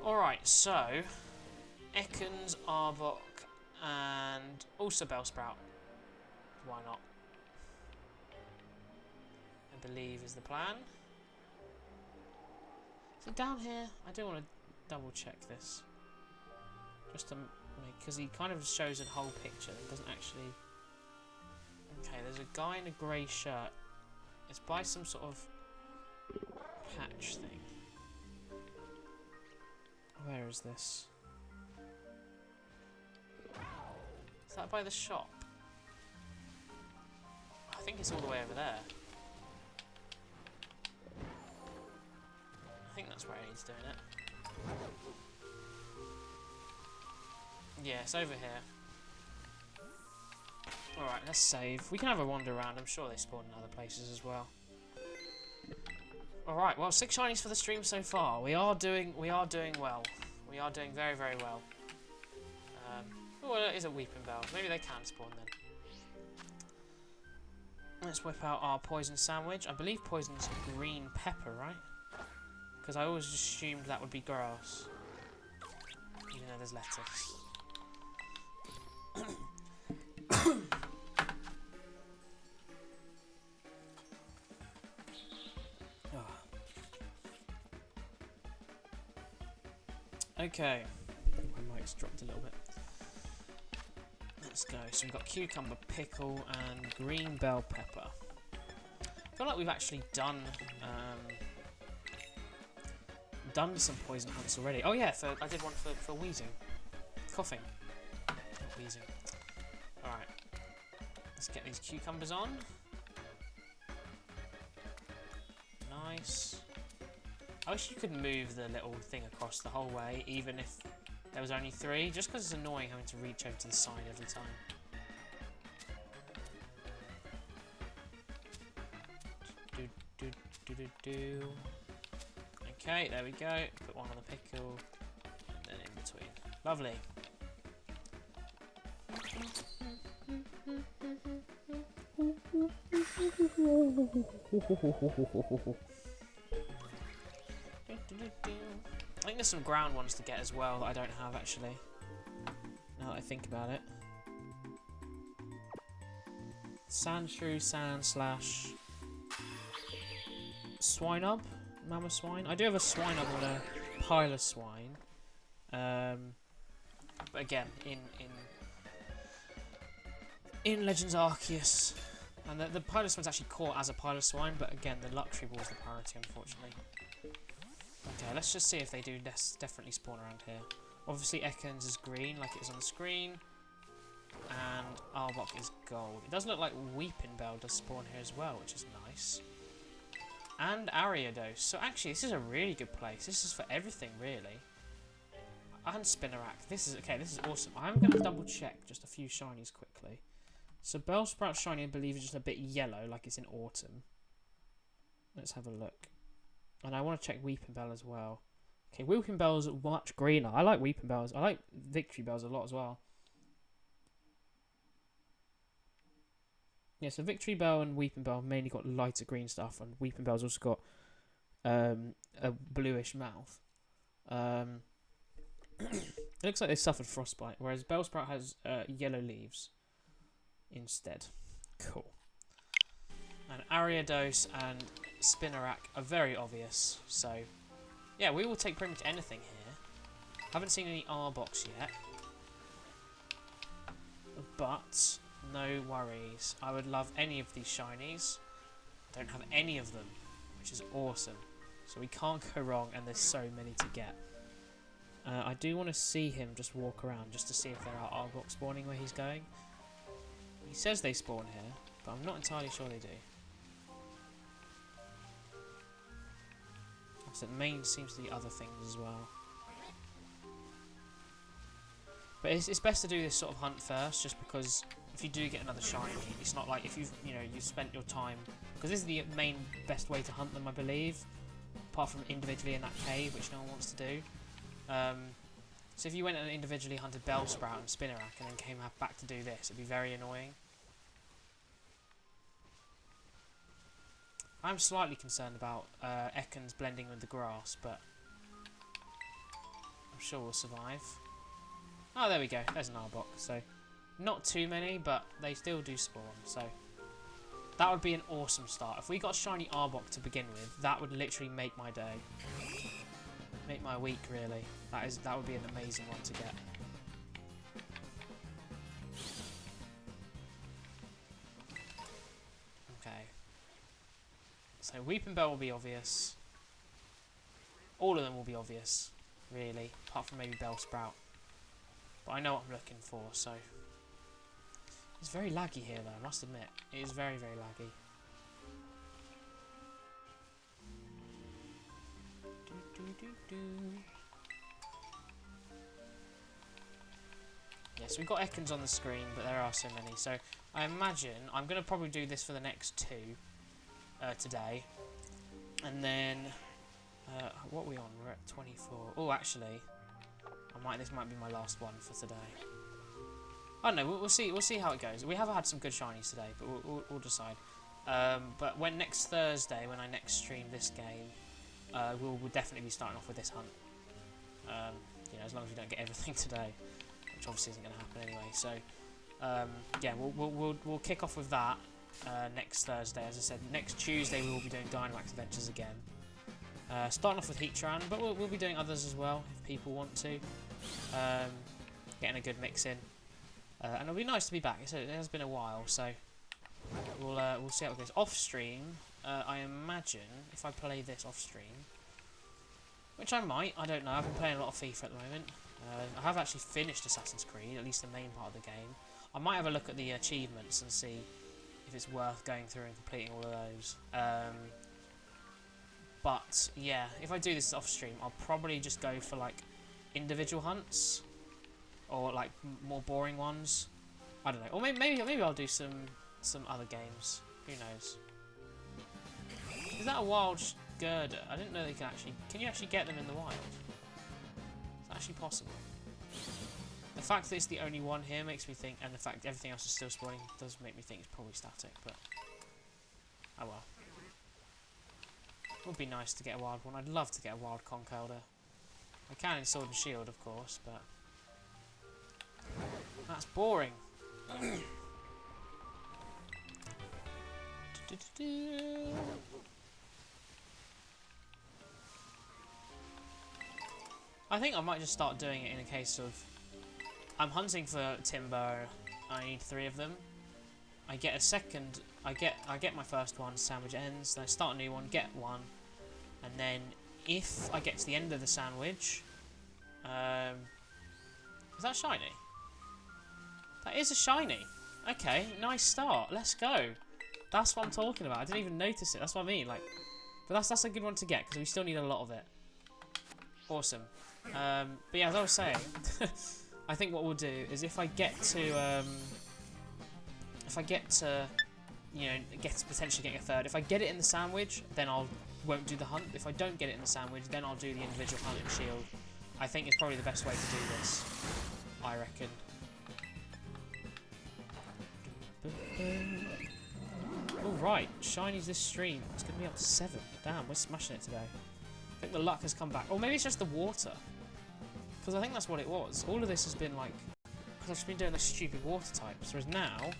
Alright, so Ekans, Arbok, and also Bellsprout. Why not? I believe is the plan. Is it down here? I do want to double check this. Just to make, because he kind of shows a whole picture. It doesn't actually. Okay, there's a guy in a grey shirt. It's by some sort of patch thing. Where is this? Is that by the shop? I think it's all the way over there. I think that's where he's doing it. Yeah, it's over here. Alright, let's save. We can have a wander around. I'm sure they spawn in other places as well. Alright, well, 6 shinies for the stream so far. We are doing well. We are doing very, very well. Oh, well, it is a Weeping Bell. Maybe they can spawn then. Let's whip out our poison sandwich. I believe poison's green pepper, right? Because I always assumed that would be grass. Even though there's lettuce. Okay. My mic's dropped a little bit. Let's go. So we've got cucumber, pickle, and green bell pepper. I feel like we've actually done some poison hunts already. Oh yeah, I did one for wheezing. Coughing. Not wheezing. Alright. Let's get these cucumbers on. Nice. I wish you could move the little thing across the whole way, even if there was only 3, just because it's annoying having to reach over to the side every time. Okay, there we go. Put one on the pickle, and then in between. Lovely. I think there's some ground ones to get as well that I don't have actually. Now that I think about it. Sand shrew, sand slash swine up, mammoth swine. I do have a swine up and a pile of swine. But again, in Legends Arceus, and the pile of swine's actually caught as a pile of swine, but again, the luxury ball is the priority, unfortunately. Okay, let's just see if they do definitely spawn around here. Obviously, Ekans is green, like it is on the screen, and Arbok is gold. It does look like Weeping Bell does spawn here as well, which is nice. And Ariados. So actually, this is a really good place. This is for everything, really. And Spinarak. This is okay. This is awesome. I'm going to double check just a few shinies quickly. So Bellsprout shiny, I believe, is just a bit yellow, like it's in autumn. Let's have a look. And I want to check Weeping Bell as well. Okay, Weeping Bell's much greener. I like Weeping Bells. I like Victory Bells a lot as well. Yeah, so Victory Bell and Weeping Bell have mainly got lighter green stuff, and Weeping Bell's also got a bluish mouth. It looks like they suffered frostbite, whereas Bellsprout has yellow leaves instead. Cool. And Ariados and Spinarak are very obvious, so yeah, we will take pretty much anything here. Haven't seen any Arboks yet, but no worries. I would love any of these shinies. Don't have any of them, which is awesome. So we can't go wrong, and there's so many to get. I do want to see him just walk around, just to see if there are Arboks spawning where he's going. He says they spawn here, but I'm not entirely sure they do. So main seems to be other things as well. But it's best to do this sort of hunt first, just because if you do get another shiny, it's not like if you've spent your time, because this is the main best way to hunt them, I believe, apart from individually in that cave, which no one wants to do. So if you went and individually hunted Bellsprout and Spinarak and then came back to do this, it'd be very annoying. I'm slightly concerned about Ekans blending with the grass, but I'm sure we'll survive. Oh, there we go. There's an Arbok. So, not too many, but they still do spawn. So, that would be an awesome start. If we got a shiny Arbok to begin with, that would literally make my day. Make my week, really. That would be an amazing one to get. Okay. So Weeping Bell will be obvious. All of them will be obvious, really, apart from maybe Bellsprout. But I know what I'm looking for, so... It's very laggy here, though, I must admit. It is very, very laggy. Yes, we've got Ekans on the screen, but there are so many. So I imagine I'm going to probably do this for the next two today. And then, what are we on? We're at 24. Oh, actually, this might be my last one for today. I don't know. We'll see. We'll see how it goes. We have had some good shinies today, but we'll decide. But when next Thursday, when I next stream this game, we'll definitely be starting off with this hunt. As long as we don't get everything today, which obviously isn't going to happen anyway. So, yeah, we'll kick off with that next Thursday. As I said, next Tuesday we will be doing Dynamax Adventures again. Starting off with Heatran, but we'll be doing others as well if people want to. Getting a good mix in, and it'll be nice to be back. It has been a while, so we'll see how it goes. Off stream, I imagine if I play this off stream, which I might, I don't know. I've been playing a lot of FIFA at the moment. I have actually finished Assassin's Creed, at least the main part of the game. I might have a look at the achievements and see if it's worth going through and completing all of those. But yeah, if I do this off stream, I'll probably just go for like individual hunts or like more boring ones. I don't know, or maybe I'll do some other games. Who knows? Is that a wild? girder. I didn't know they can actually... Can you actually get them in the wild? It's actually possible. The fact that it's the only one here makes me think, and the fact everything else is still spawning does make me think it's probably static, but... Oh well. It would be nice to get a wild one. I'd love to get a wild conch elder. I can in Sword and Shield, of course, but... That's boring. I think I might just start doing it in a case of... I'm hunting for timber. I need 3 of them. I get a second... I get my first one, sandwich ends. Then I start a new one, get one. And then if I get to the end of the sandwich... is that shiny? That is a shiny. Okay, nice start. Let's go. That's what I'm talking about. I didn't even notice it. That's what I mean. Like, but that's a good one to get because we still need a lot of it. Awesome. But yeah, as I was saying, I think what we'll do is if I get to, you know, potentially getting a third. If I get it in the sandwich, then won't do the hunt. If I don't get it in the sandwich, then I'll do the individual hunt and shield. I think it's probably the best way to do this. I reckon. Alright, shinies this stream. It's going to be up to 7. Damn, we're smashing it today. I think the luck has come back. Or maybe it's just the water. Because I think that's what it was. All of this has been like... Because I've just been doing the stupid water types. Whereas now,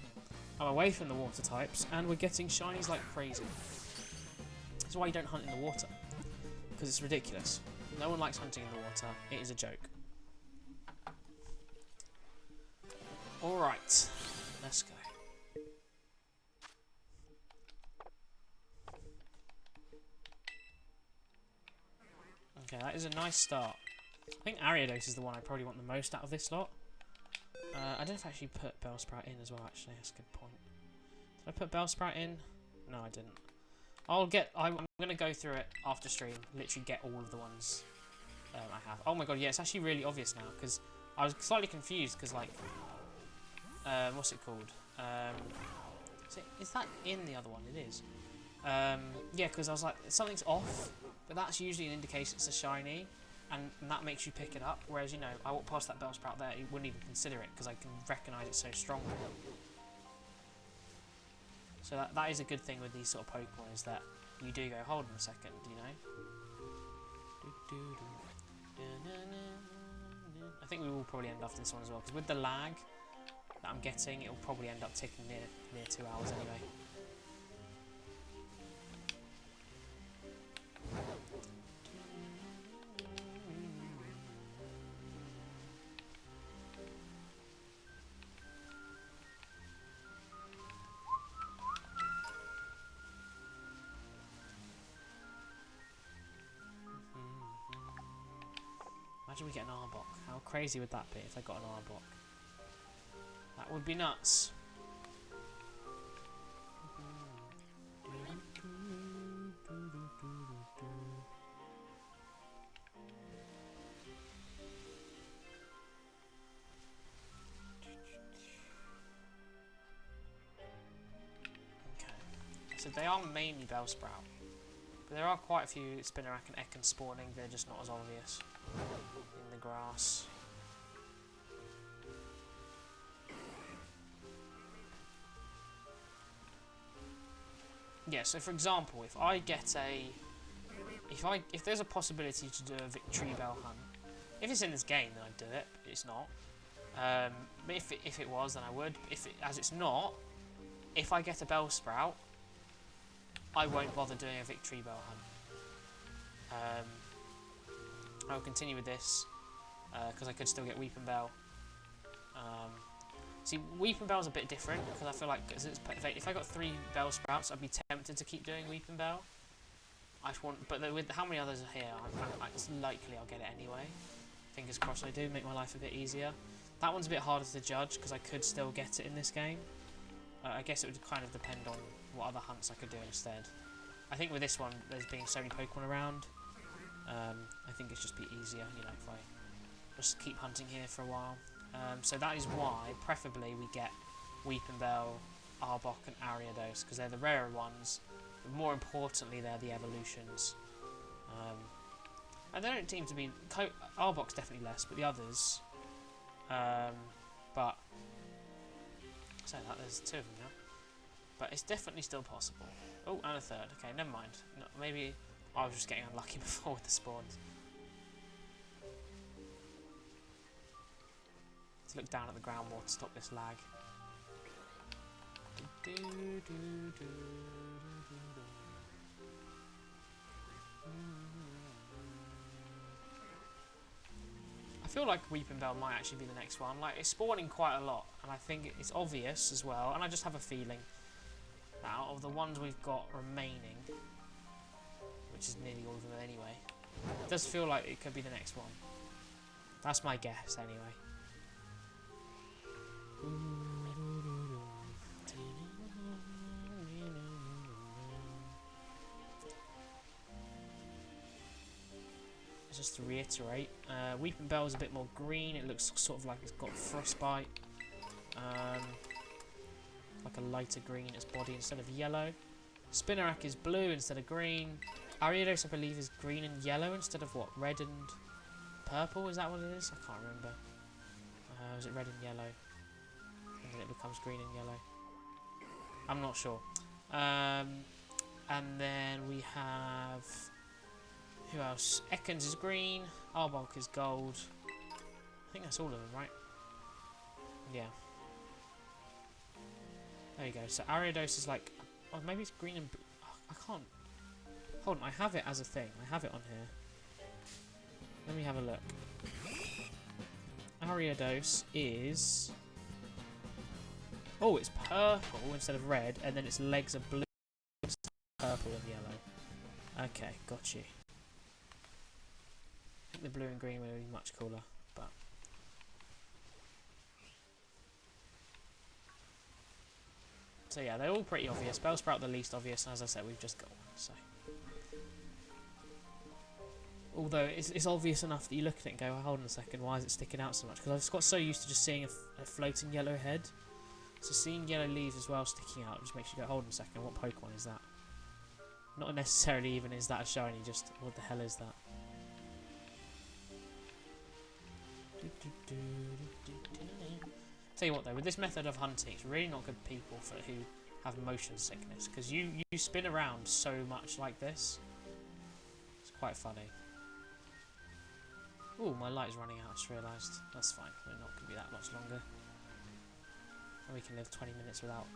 I'm away from the water types and we're getting shinies like crazy. That's why you don't hunt in the water. Because it's ridiculous. No one likes hunting in the water. It is a joke. Alright. Let's go. Okay, that is a nice start. I think Ariados is the one I probably want the most out of this lot. I don't know if I actually put Bellsprout in as well, actually. That's a good point. Did I put Bellsprout in? No, I didn't. I'm going to go through it after stream. Literally get all of the ones I have. Oh my god, yeah, it's actually really obvious now. Because I was slightly confused because, like... what's it called? Is that in the other one? It is. Yeah, because I was like, something's off. But that's usually an indication it's a shiny, and that makes you pick it up. Whereas, you know, I walk past that Bellsprout there, you wouldn't even consider it because I can recognise it so strongly. So that is a good thing with these sort of Pokemon, is that you do go, hold on a second, you know? I think we will probably end off this one as well, because with the lag that I'm getting, it will probably end up ticking near 2 hours anyway. Imagine we get an Arbok. How crazy would that be if I got an Arbok? That would be nuts. Okay. So they are mainly Bellsprout. But there are quite a few Spinarak and Ekans spawning, they're just not as obvious in the grass. Yeah, so for example, if I get if there's a possibility to do a Victory Bell hunt, if it's in this game then I'd do it, but it's not. But if it was then I would. As it's not, if I get a Bellsprout, I won't bother doing a Victory Bell hunt. I'll continue with this, because I could still get Weeping Bell. See, Weeping Bell's a bit different, because I feel like if I got 3 Bellsprouts, I'd be tempted to keep doing Weeping Bell. But with how many others are here, it's likely I'll get it anyway. Fingers crossed I do, make my life a bit easier. That one's a bit harder to judge, because I could still get it in this game. I guess it would kind of depend on what other hunts I could do instead. I think with this one, there's being so many Pokemon around, I think it's just be easier, you know, if I just keep hunting here for a while. So that is why, preferably, we get Weeping Bell, Arbok and Ariados, because they're the rarer ones, but more importantly, they're the evolutions. And they don't seem to be... Arbok's definitely less, but the others... but... So that, there's 2 of them now. But it's definitely still possible. Oh, and a 3rd. Okay, never mind. No, maybe I was just getting unlucky before with the spawns. Let's look down at the ground more to stop this lag. I feel like Weeping Bell might actually be the next one. Like, it's spawning quite a lot, and I think it's obvious as well, and I just have a feeling that out of the ones we've got remaining, which is nearly all of them anyway, it does feel like it could be the next one. That's my guess anyway. Just to reiterate, Weeping Bell is a bit more green. It looks sort of like it's got frostbite, like a lighter green its body instead of yellow. Spinnerack is blue instead of green. Ariados, I believe, is green and yellow instead of what, red and purple? Is that what it is? I can't remember. Was it red and yellow? And then it becomes green and yellow. I'm not sure. And then we have... who else? Ekans is green. Arbok is gold. I think that's all of them, right? Yeah. There you go. So Ariados is like... oh, maybe it's green and... oh, I can't... hold on, I have it as a thing. I have it on here. Let me have a look. Ariados is... oh, it's purple instead of red, and then its legs are blue, purple and yellow. Okay, got you. I think the blue and green would be much cooler, but... so yeah, they're all pretty obvious. Bellsprout the least obvious, and as I said, we've just got one, so... although it's obvious enough that you look at it and go, oh, hold on a second, why is it sticking out so much? Because I've got so used to just seeing a floating yellow head. So seeing yellow leaves as well sticking out just makes you go, hold on a second, what Pokemon is that? Not necessarily even is that a shiny, just what the hell is that? Tell you what though, with this method of hunting, it's really not good for people who have motion sickness, because you spin around so much like this. It's quite funny. Oh, my light is running out, I just realised. That's fine, we're not going to be that much longer. And we can live 20 minutes without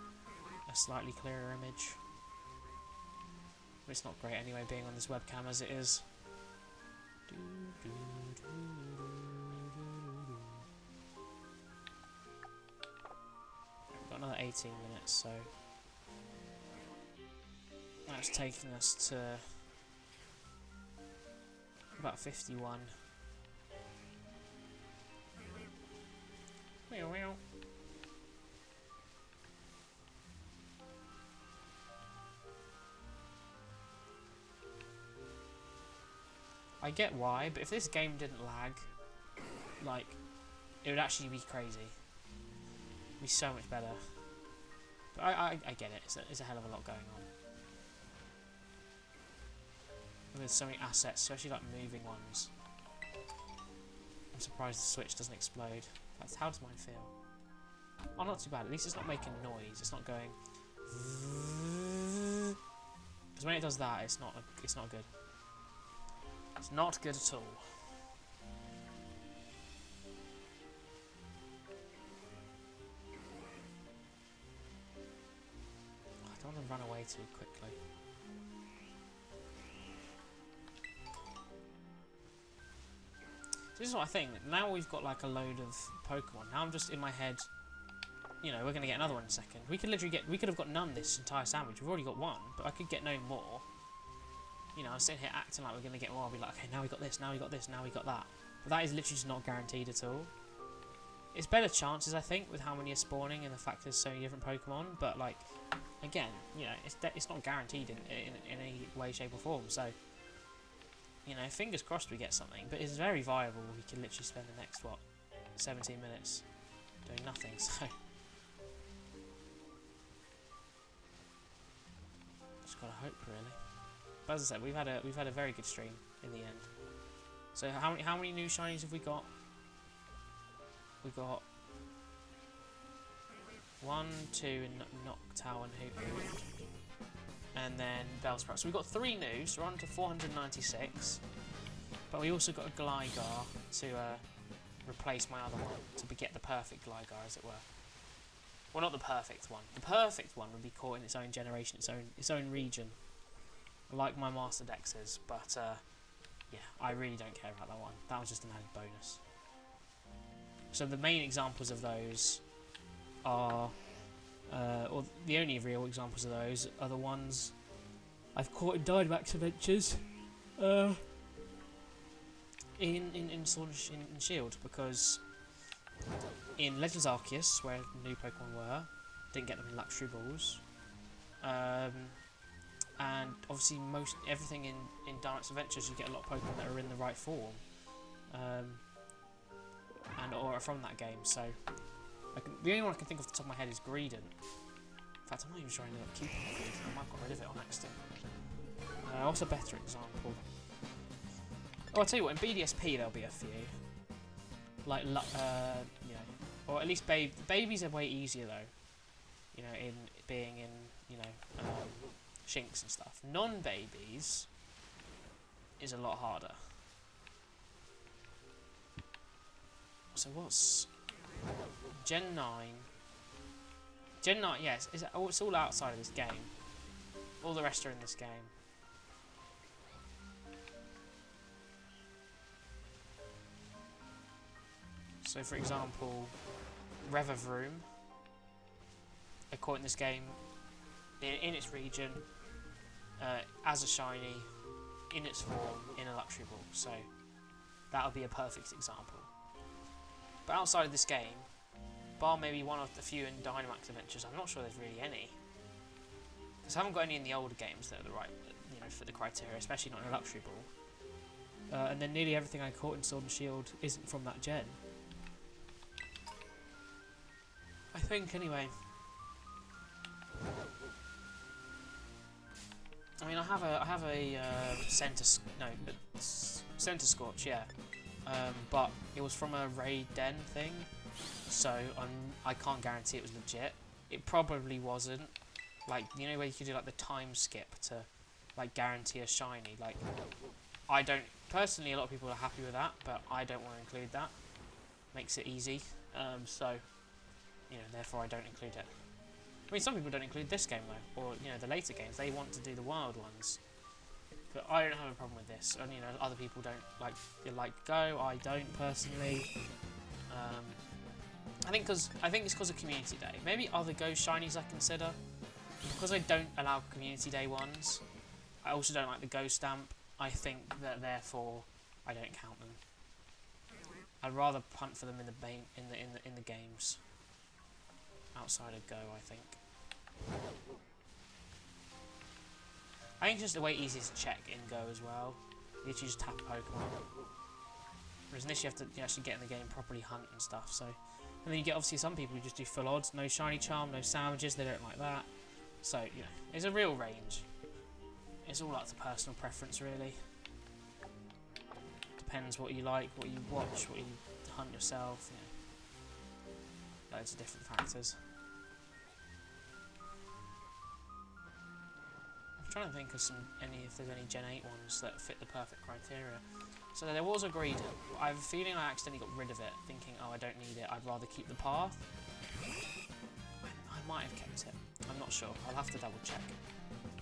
a slightly clearer image. But it's not great anyway, being on this webcam as it is. We've got another 18 minutes, so... that's taking us to... about 51. Meow meow. I get why, but if this game didn't lag, like, it would actually be crazy. It'd be so much better. But I get it. It's a hell of a lot going on. With so many assets, especially like moving ones. I'm surprised the Switch doesn't explode. That's, how does mine feel? Oh, not too bad. At least it's not making noise. It's not going. Because when it does that, it's not good. It's not good at all. I don't want to run away too quickly. So this is what I think. Now we've got like a load of Pokemon. Now I'm just in my head. You know, we're going to get another one in a second. We could literally get. We could have got none this entire sandwich. We've already got one, but I could get no more. You know, I'm sitting here acting like we're going to get more. I'll be like, okay, now we got this, now we got this, now we got that. But that is literally just not guaranteed at all. It's better chances, I think, with how many are spawning and the fact there's so many different Pokemon. But, like, again, you know, it's not guaranteed in any way, shape or form. So, you know, fingers crossed we get something. But it's very viable. We can literally spend the next, what, 17 minutes doing nothing. So, just got to hope, really. But as I said, we've had a very good stream in the end. So how many new shinies have we got? We got 1, 2 in Noctowl and Hoot, and then Bellsprout. So we've got 3 new, so we're on to 496. But we also got a Gligar to replace my other one, to get the perfect Gligar, as it were. Well, not the perfect one. The perfect one would be caught in its own generation, its own region, like my Master Dexes. But yeah, I really don't care about that one. That was just an added bonus. So the main examples of those are, or the only real examples of those are the ones I've caught in Dynamax adventures, in Sword and Shield, because in Legends Arceus, where new Pokemon were, didn't get them in Luxury Balls, and obviously everything in Dynamax Adventures, you get a lot of Pokemon that are in the right form, or are from that game. So the only one I can think of off the top of my head is Greedent. In fact, I'm not even sure I ended up keeping Greedent. I might have got rid of it on accident. What's a better example? Oh, I'll tell you what, in BDSP there'll be a few. Like, you know, or at least babies are way easier though. You know, in being in, you know, Shinx and stuff. Non-babies is a lot harder. So what's Gen 9? Gen 9, yes, it's all outside of this game. All the rest are in this game. So, for example, Revavroom, are caught in this game in its region, as a shiny, in its form, in a Luxury Ball. So, that would be a perfect example. But outside of this game, bar maybe one of the few in Dynamax Adventures, I'm not sure there's really any. Because I haven't got any in the older games that are the right, you know, fit the criteria, especially not in a Luxury Ball. And then nearly everything I caught in Sword and Shield isn't from that gen. I think, anyway. I mean, I have a Center Scorch, yeah. But it was from a raid den thing, so I can't guarantee it was legit. It probably wasn't. Like, you know where you could do like the time skip to like guarantee a shiny. Like, I don't personally. A lot of people are happy with that, but I don't want to include that. Makes it easy. So, you know, therefore I don't include it. I mean, some people don't include this game though, or you know, the later games. They want to do the wild ones. But I don't have a problem with this, and you know, other people don't like Go. I don't personally. I think it's because of Community Day. Maybe other Go shinies I consider, because I don't allow Community Day ones. I also don't like the Go stamp. I think that therefore I don't count them. I'd rather punt for them in the games outside of Go. I think. I think it's just the way easy to check in Go as well. You literally just tap Pokemon. Whereas in this you have to actually get in the game, properly hunt and stuff. So, and then you get obviously some people who just do full odds, no shiny charm, no sandwiches. They don't like that. So you know, it's a real range. It's all up to personal preference, really. Depends what you like, what you watch, what you hunt yourself. You know, loads of different factors. I'm trying to think of if there's any Gen 8 ones that fit the perfect criteria. So there was a Greedent, but I have a feeling I accidentally got rid of it, thinking, oh, I don't need it, I'd rather keep the path. I might have kept it. I'm not sure. I'll have to double check.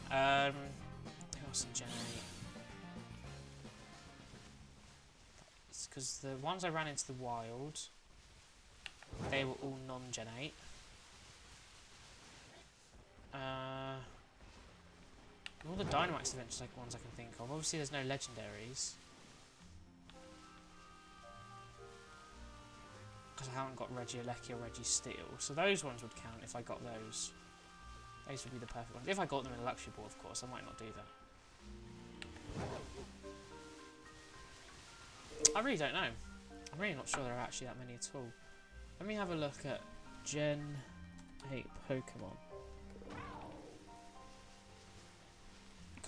Who else in Gen 8? It's because the ones I ran into the wild, they were all non-Gen 8. All the Dynamax Adventures like ones I can think of. Obviously there's no legendaries. Because I haven't got Regieleki or Registeel. So those ones would count if I got those. Those would be the perfect ones. If I got them in a Luxury Ball, of course. I might not do that. I really don't know. I'm really not sure there are actually that many at all. Let me have a look at Gen 8 Pokemon.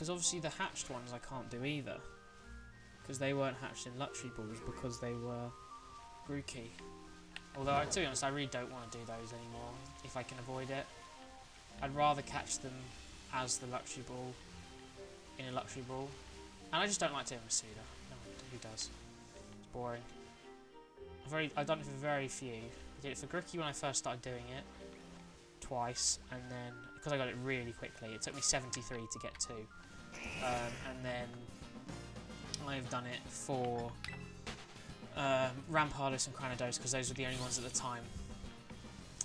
because obviously the hatched ones I can't do either. Because they weren't hatched in luxury balls because they were Grookey. Although, to be honest, I really don't want to do those anymore if I can avoid it. I'd rather catch them as the luxury ball in a luxury ball. And I just don't like doing Masuda. No one who does. It's boring. I've done it for very few. I did it for Grookey when I first started doing it. Twice. And then, because I got it really quickly, it took me 73 to get 2. And then I've done it for Rampardos and Cranados because those were the only ones at the time.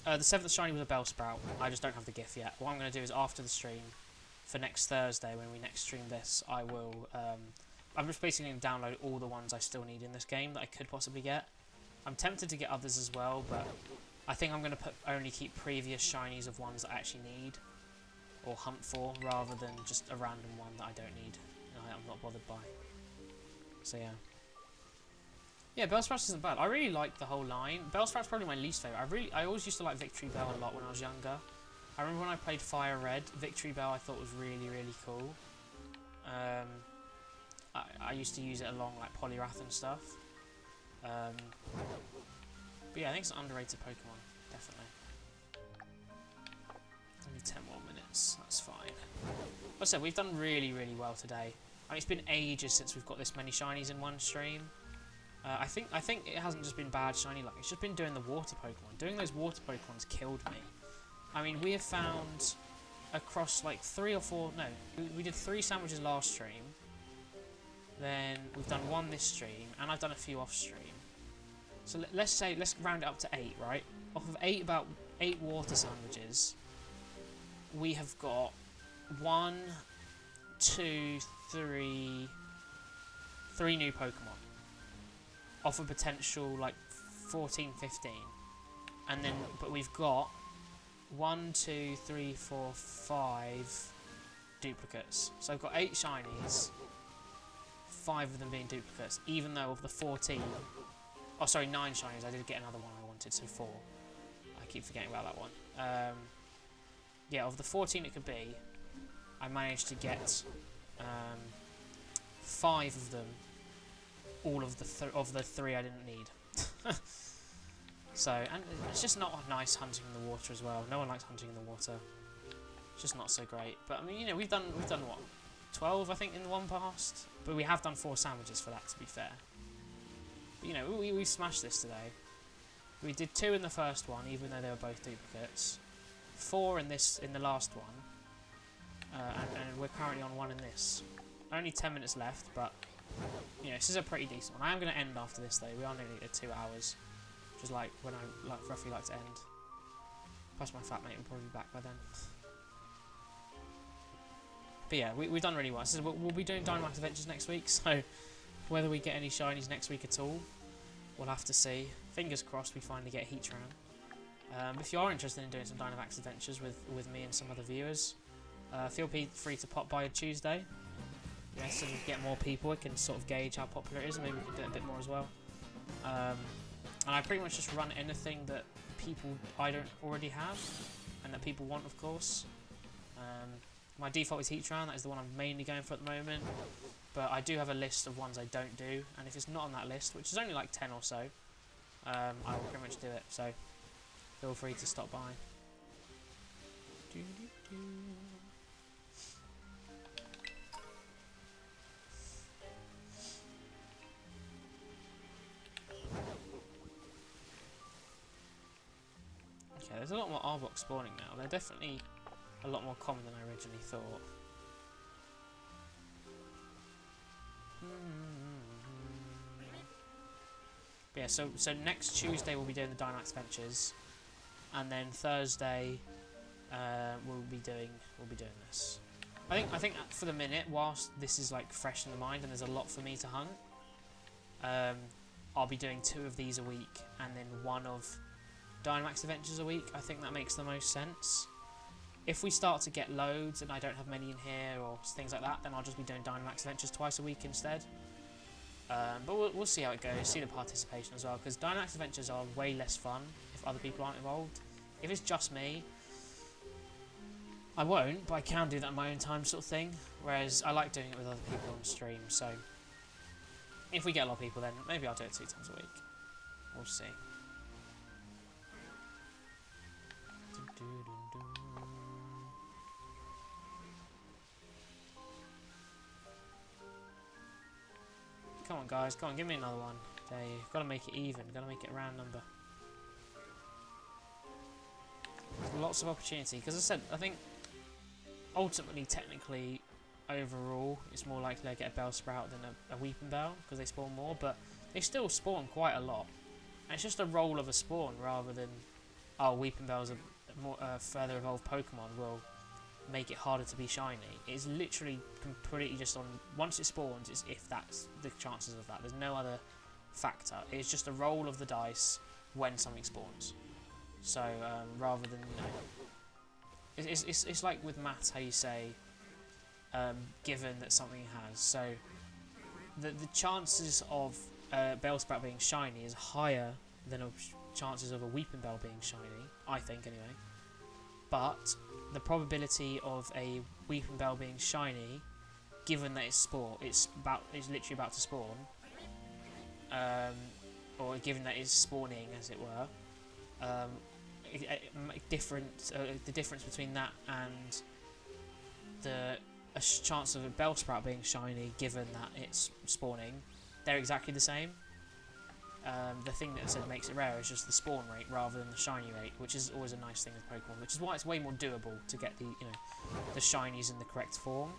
The 7th shiny was a Bellsprout. I just don't have the GIF yet. What I'm going to do is after the stream, for next Thursday when we next stream this, I will. I'm just basically going to download all the ones I still need in this game that I could possibly get. I'm tempted to get others as well, but I think I'm going to only keep previous shinies of ones that I actually need or hunt for, rather than just a random one that I don't need and I'm not bothered by. So yeah. Yeah, Bellsprout isn't bad. I really like the whole line. Bellsprout's probably my least favourite. I always used to like Victory Bell a lot when I was younger. I remember when I played Fire Red, Victory Bell I thought was really, really cool. I used to use it along like Poliwrath and stuff. But yeah, I think it's an underrated Pokemon, definitely. Only 10 more minutes, that's fine. Like I said, we've done really, really well today. I mean, it's been ages since we've got this many shinies in one stream. I think it hasn't just been bad shiny luck, it's just been doing the water Pokemon. Doing those water Pokemons killed me. I mean, we have found across like 3 or 4, no, we did 3 sandwiches last stream. Then we've done 1 this stream, and I've done a few off stream. So let's round it up to 8, right? Off of about 8 water sandwiches, we have got 1, 2, 3 new Pokemon. Off a potential like 14, 15. And then, but we've got 1, 2, 3, 4, 5 duplicates. So I've got 8 shinies, 5 of them being duplicates, even though of the 14, oh sorry, 9 shinies, I did get another one I wanted, so 4. I keep forgetting about that one. Yeah, of the 14 it could be, I managed to get 5 of them, all of the 3 I didn't need. So, and it's just not nice hunting in the water as well. No one likes hunting in the water. It's just not so great. But I mean, you know, we've done what, 12 I think in the one past. But we have done 4 sandwiches for that, to be fair. But you know, we smashed this today. We did 2 in the first one, even though they were both duplicates. 4 in the last one, and we're currently on 1 in this. Only 10 minutes left, but you know, this is a pretty decent one. I am going to end after this though. We are nearly at 2 hours, which is like when I roughly like to end. Plus my fat mate will probably be back by then. But yeah, we've done really well. So we'll be doing Dynamax Adventures next week, so whether we get any shinies next week at all, we'll have to see. Fingers crossed we finally get Heatran. If you are interested in doing some Dynamax Adventures with me and some other viewers, feel free to pop by on Tuesday. Yeah, so we get more people, we can sort of gauge how popular it is, and maybe we can do it a bit more as well. And I pretty much just run anything that I don't already have, and that people want, of course. My default is Heatran, that is the one I'm mainly going for at the moment. But I do have a list of ones I don't do, and if it's not on that list, which is only like 10 or so, I will pretty much do it. So feel free to stop by. Okay, there's a lot more Arbok spawning now. They're definitely a lot more common than I originally thought. But yeah, so next Tuesday we'll be doing the Dynamax Adventures, and then Thursday we'll be doing this. I think for the minute, whilst this is like fresh in the mind and there's a lot for me to hunt, I'll be doing 2 of these a week and then 1 of Dynamax Adventures a week. I think that makes the most sense. If we start to get loads and I don't have many in here or things like that, then I'll just be doing Dynamax Adventures twice a week instead. But we'll see how it goes, see the participation as well, because Dynamax Adventures are way less fun if other people aren't involved. If it's just me, I won't, but I can do that in my own time sort of thing. Whereas I like doing it with other people on stream, so if we get a lot of people then maybe I'll do it 2 times a week. We'll see. Come on guys, come on, give me another one. There you gotta make it even, gotta make it a round number. There's lots of opportunity, because as I said, I think ultimately, technically, overall, it's more likely I get a Bell Sprout than a Weeping Bell, because they spawn more, but they still spawn quite a lot. And it's just a roll of a spawn, rather than, oh, Weeping Bell's a more further evolved Pokemon will make it harder to be shiny. It's literally completely just on, once it spawns, it's if that's the chances of that. There's no other factor. It's just a roll of the dice when something spawns. So, rather than, you know, it's like with maths, how you say, given that something has. So, the chances of Bellsprout being shiny is higher than chances of a Weeping Bell being shiny, I think anyway. But the probability of a Weeping Bell being shiny, given that it's literally about to spawn, or given that it's spawning, as it were, the difference between that and the chance of a Bellsprout being shiny, given that it's spawning, they're exactly the same. The thing that I said makes it rare is just the spawn rate rather than the shiny rate, which is always a nice thing with Pokemon, which is why it's way more doable to get the the shinies in the correct form.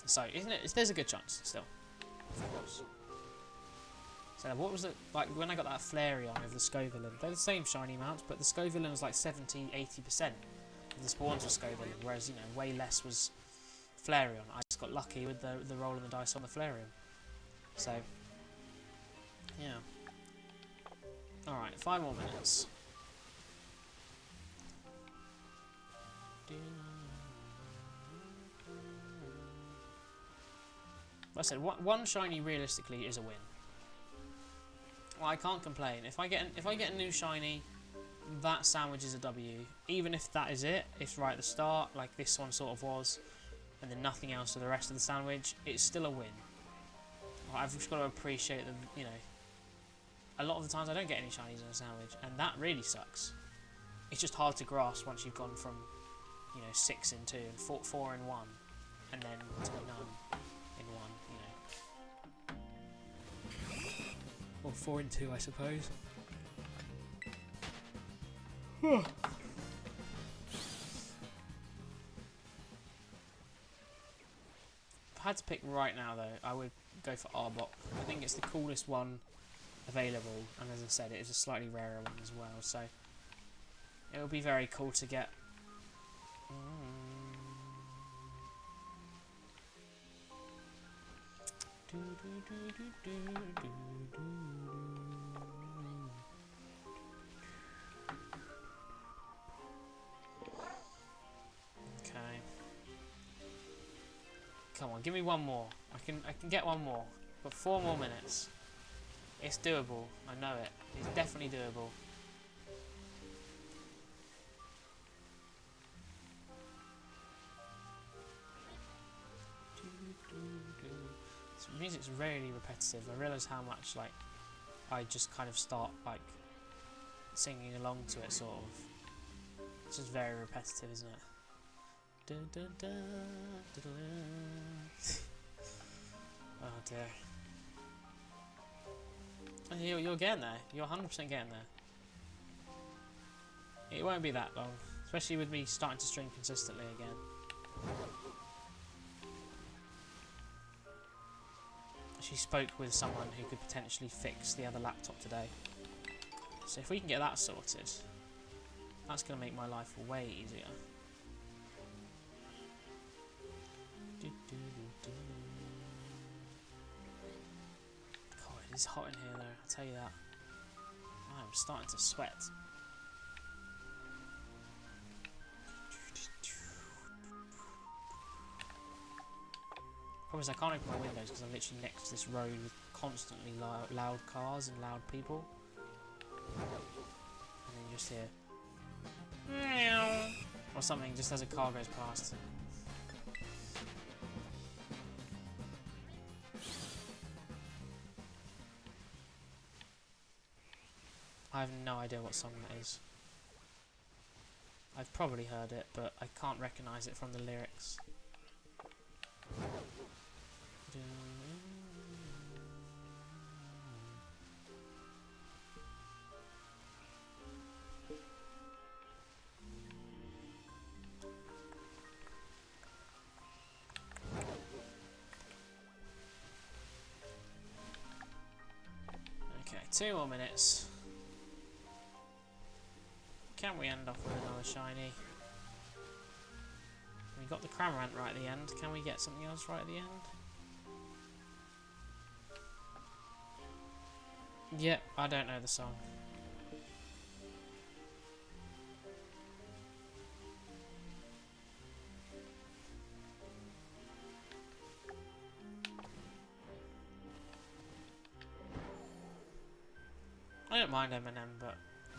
So isn't it? There's a good chance still, of course. So what was it like when I got that Flareon over the Scovillain? They're the same shiny amounts, but the Scovillain was like 70-80% of the spawns were Scovillain, whereas way less was Flareon. I just got lucky with the roll of the dice on the Flareon. So, yeah. Alright, 5 more minutes. Like I said, one shiny realistically is a win. Well, I can't complain. If I get a new shiny, that sandwiches a W. Even if that is it, if right at the start, like this one sort of was, and then nothing else for the rest of the sandwich, it's still a win. I've just got to appreciate that, a lot of the times I don't get any shinies in a sandwich, and that really sucks. It's just hard to grasp once you've gone from, 6 in 2 and 4 in 1, and then to none in 1, Or 4 in 2, I suppose. If I had to pick right now, though, I would go for Arbok. I think it's the coolest one available, and as I said, it is a slightly rarer one as well, so it would be very cool to get. Okay. Come on, give me one more. I can get one more. But 4 more minutes. It's doable. I know it. It's definitely doable. This music's really repetitive. I realise how much I just kind of start singing along to it, sort of. It's just very repetitive, isn't it? Dun, dun, dun, dun, dun. Oh dear. You're getting there. You're 100% getting there. It won't be that long, especially with me starting to stream consistently again. She spoke with someone who could potentially fix the other laptop today. So if we can get that sorted, that's going to make my life way easier. God, it is hot in here though, I'll tell you that. I'm starting to sweat. Problem is I can't open my windows because I'm literally next to this road with constantly loud cars and loud people. And then you just hear Or something, just as a car goes past. I have no idea what song that is. I've probably heard it, but I can't recognise it from the lyrics. Okay, 2 more minutes. Can we end off with another shiny? We got the Cramorant right at the end. Can we get something else right at the end? Yep, I don't know the song. I don't mind Eminem, but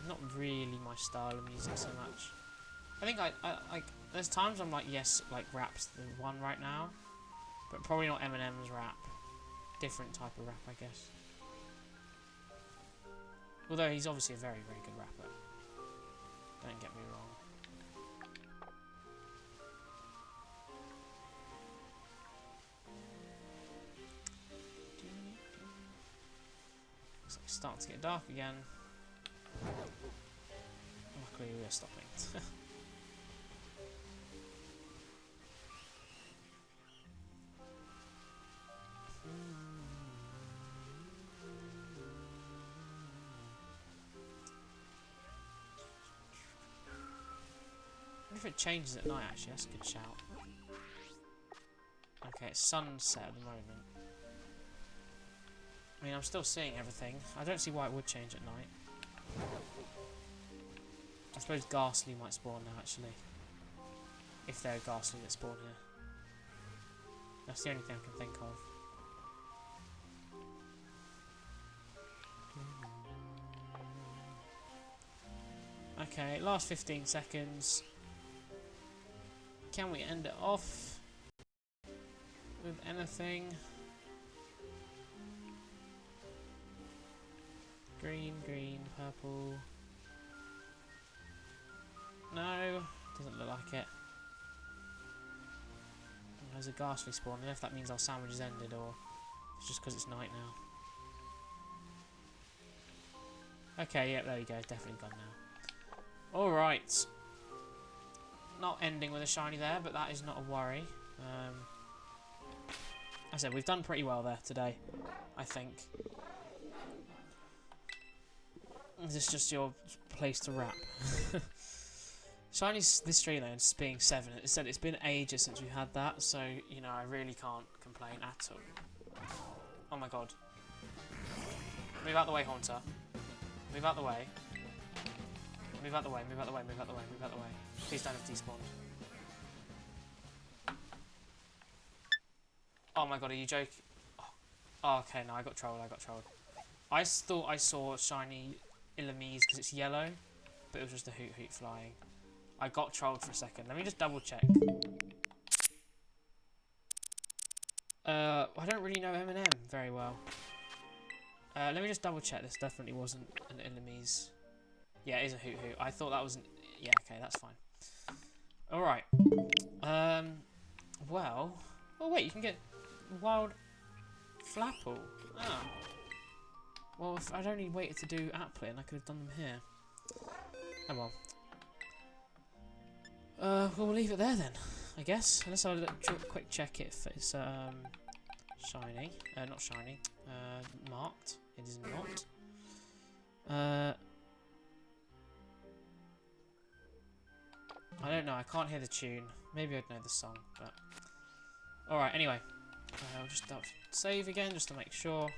not really my style of music so much. I think I like. There's times I'm like, yes, like rap's the one right now, but probably not Eminem's rap. Different type of rap, I guess. Although he's obviously a very, very good rapper. Don't get me wrong. Looks like it's starting to get dark again. Luckily we are stopping. I wonder if it changes at night actually, that's a good shout. Okay, it's sunset at the moment. I mean, I'm still seeing everything. I don't see why it would change at night. I suppose Ghastly might spawn now, actually. If they're Ghastly that spawn here. That's the only thing I can think of. Okay, last 15 seconds. Can we end it off with anything? Green, green, purple. No, doesn't look like it. There's a Ghastly spawn. I don't know if that means our sandwich has ended or it's just because it's night now. Okay, yeah, there you go. Definitely gone now. Alright. Not ending with a shiny there, but that is not a worry. As I said, we've done pretty well there today, I think. Is this just your place to wrap? Shinies this stream though, is being 7. It said it's been ages since we've had that, so you know I really can't complain at all. Oh my god! Move out the way, Haunter. Move out the way. Move out the way. Move out the way. Move out the way. Move out the way. Please don't have despawned. Oh my god, are you joking? Oh, okay, no, I got trolled. I got trolled. I thought I saw shiny Illumise because it's yellow, but it was just a Hoot Hoot flying. I got trolled for a second. Let me just double check. I don't really know Eminem very well. Let me just double check. This definitely wasn't an Illumise. Yeah, it is a Hoot Hoot. I thought that was an... Yeah, okay, that's fine. Alright. Well... Oh, wait, you can get Wild Flapple. Ah. Well, if I'd only waited to do Applin, I could have done them here. Oh, well. Well, we'll leave it there then, I guess. Unless I'll quick check if it's shiny. Not shiny. Marked. It is not. I don't know. I can't hear the tune. Maybe I'd know the song, but... Alright, anyway. I'll just save again, just to make sure.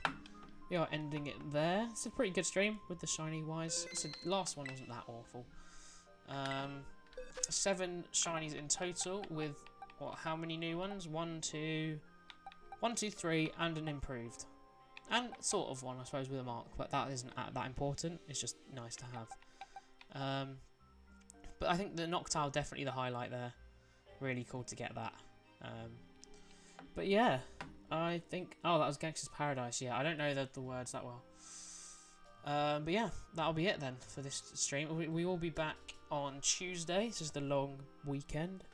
We are ending it there. It's a pretty good stream, with the shiny wise. So the last one wasn't that awful. 7 shinies in total, with, what, how many new ones? 1, 2, 3, and an improved. And sort of one, I suppose, with a mark, but that isn't that important. It's just nice to have. But I think the Noctile definitely the highlight there. Really cool to get that. But yeah, I think... Oh, that was Gangster's Paradise. Yeah, I don't know the words that well. But yeah, that'll be it then for this stream. We will be back on Tuesday. This is the long weekend.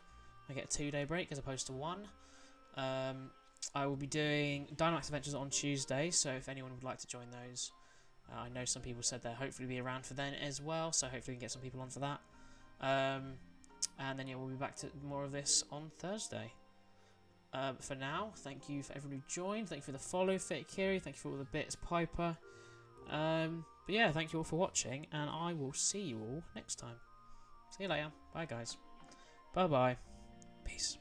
I get a 2-day break as opposed to 1. I will be doing Dynamax Adventures on Tuesday, so if anyone would like to join those, I know some people said they'll hopefully be around for then as well, so hopefully we can get some people on for that. And then yeah, we'll be back to more of this on Thursday. But for now, thank you for everyone who joined. Thank you for the follow, Fit Kiri. Thank you for all the bits, Piper. But yeah, thank you all for watching, and I will see you all next time. See you later. Bye, guys. Bye-bye. Peace.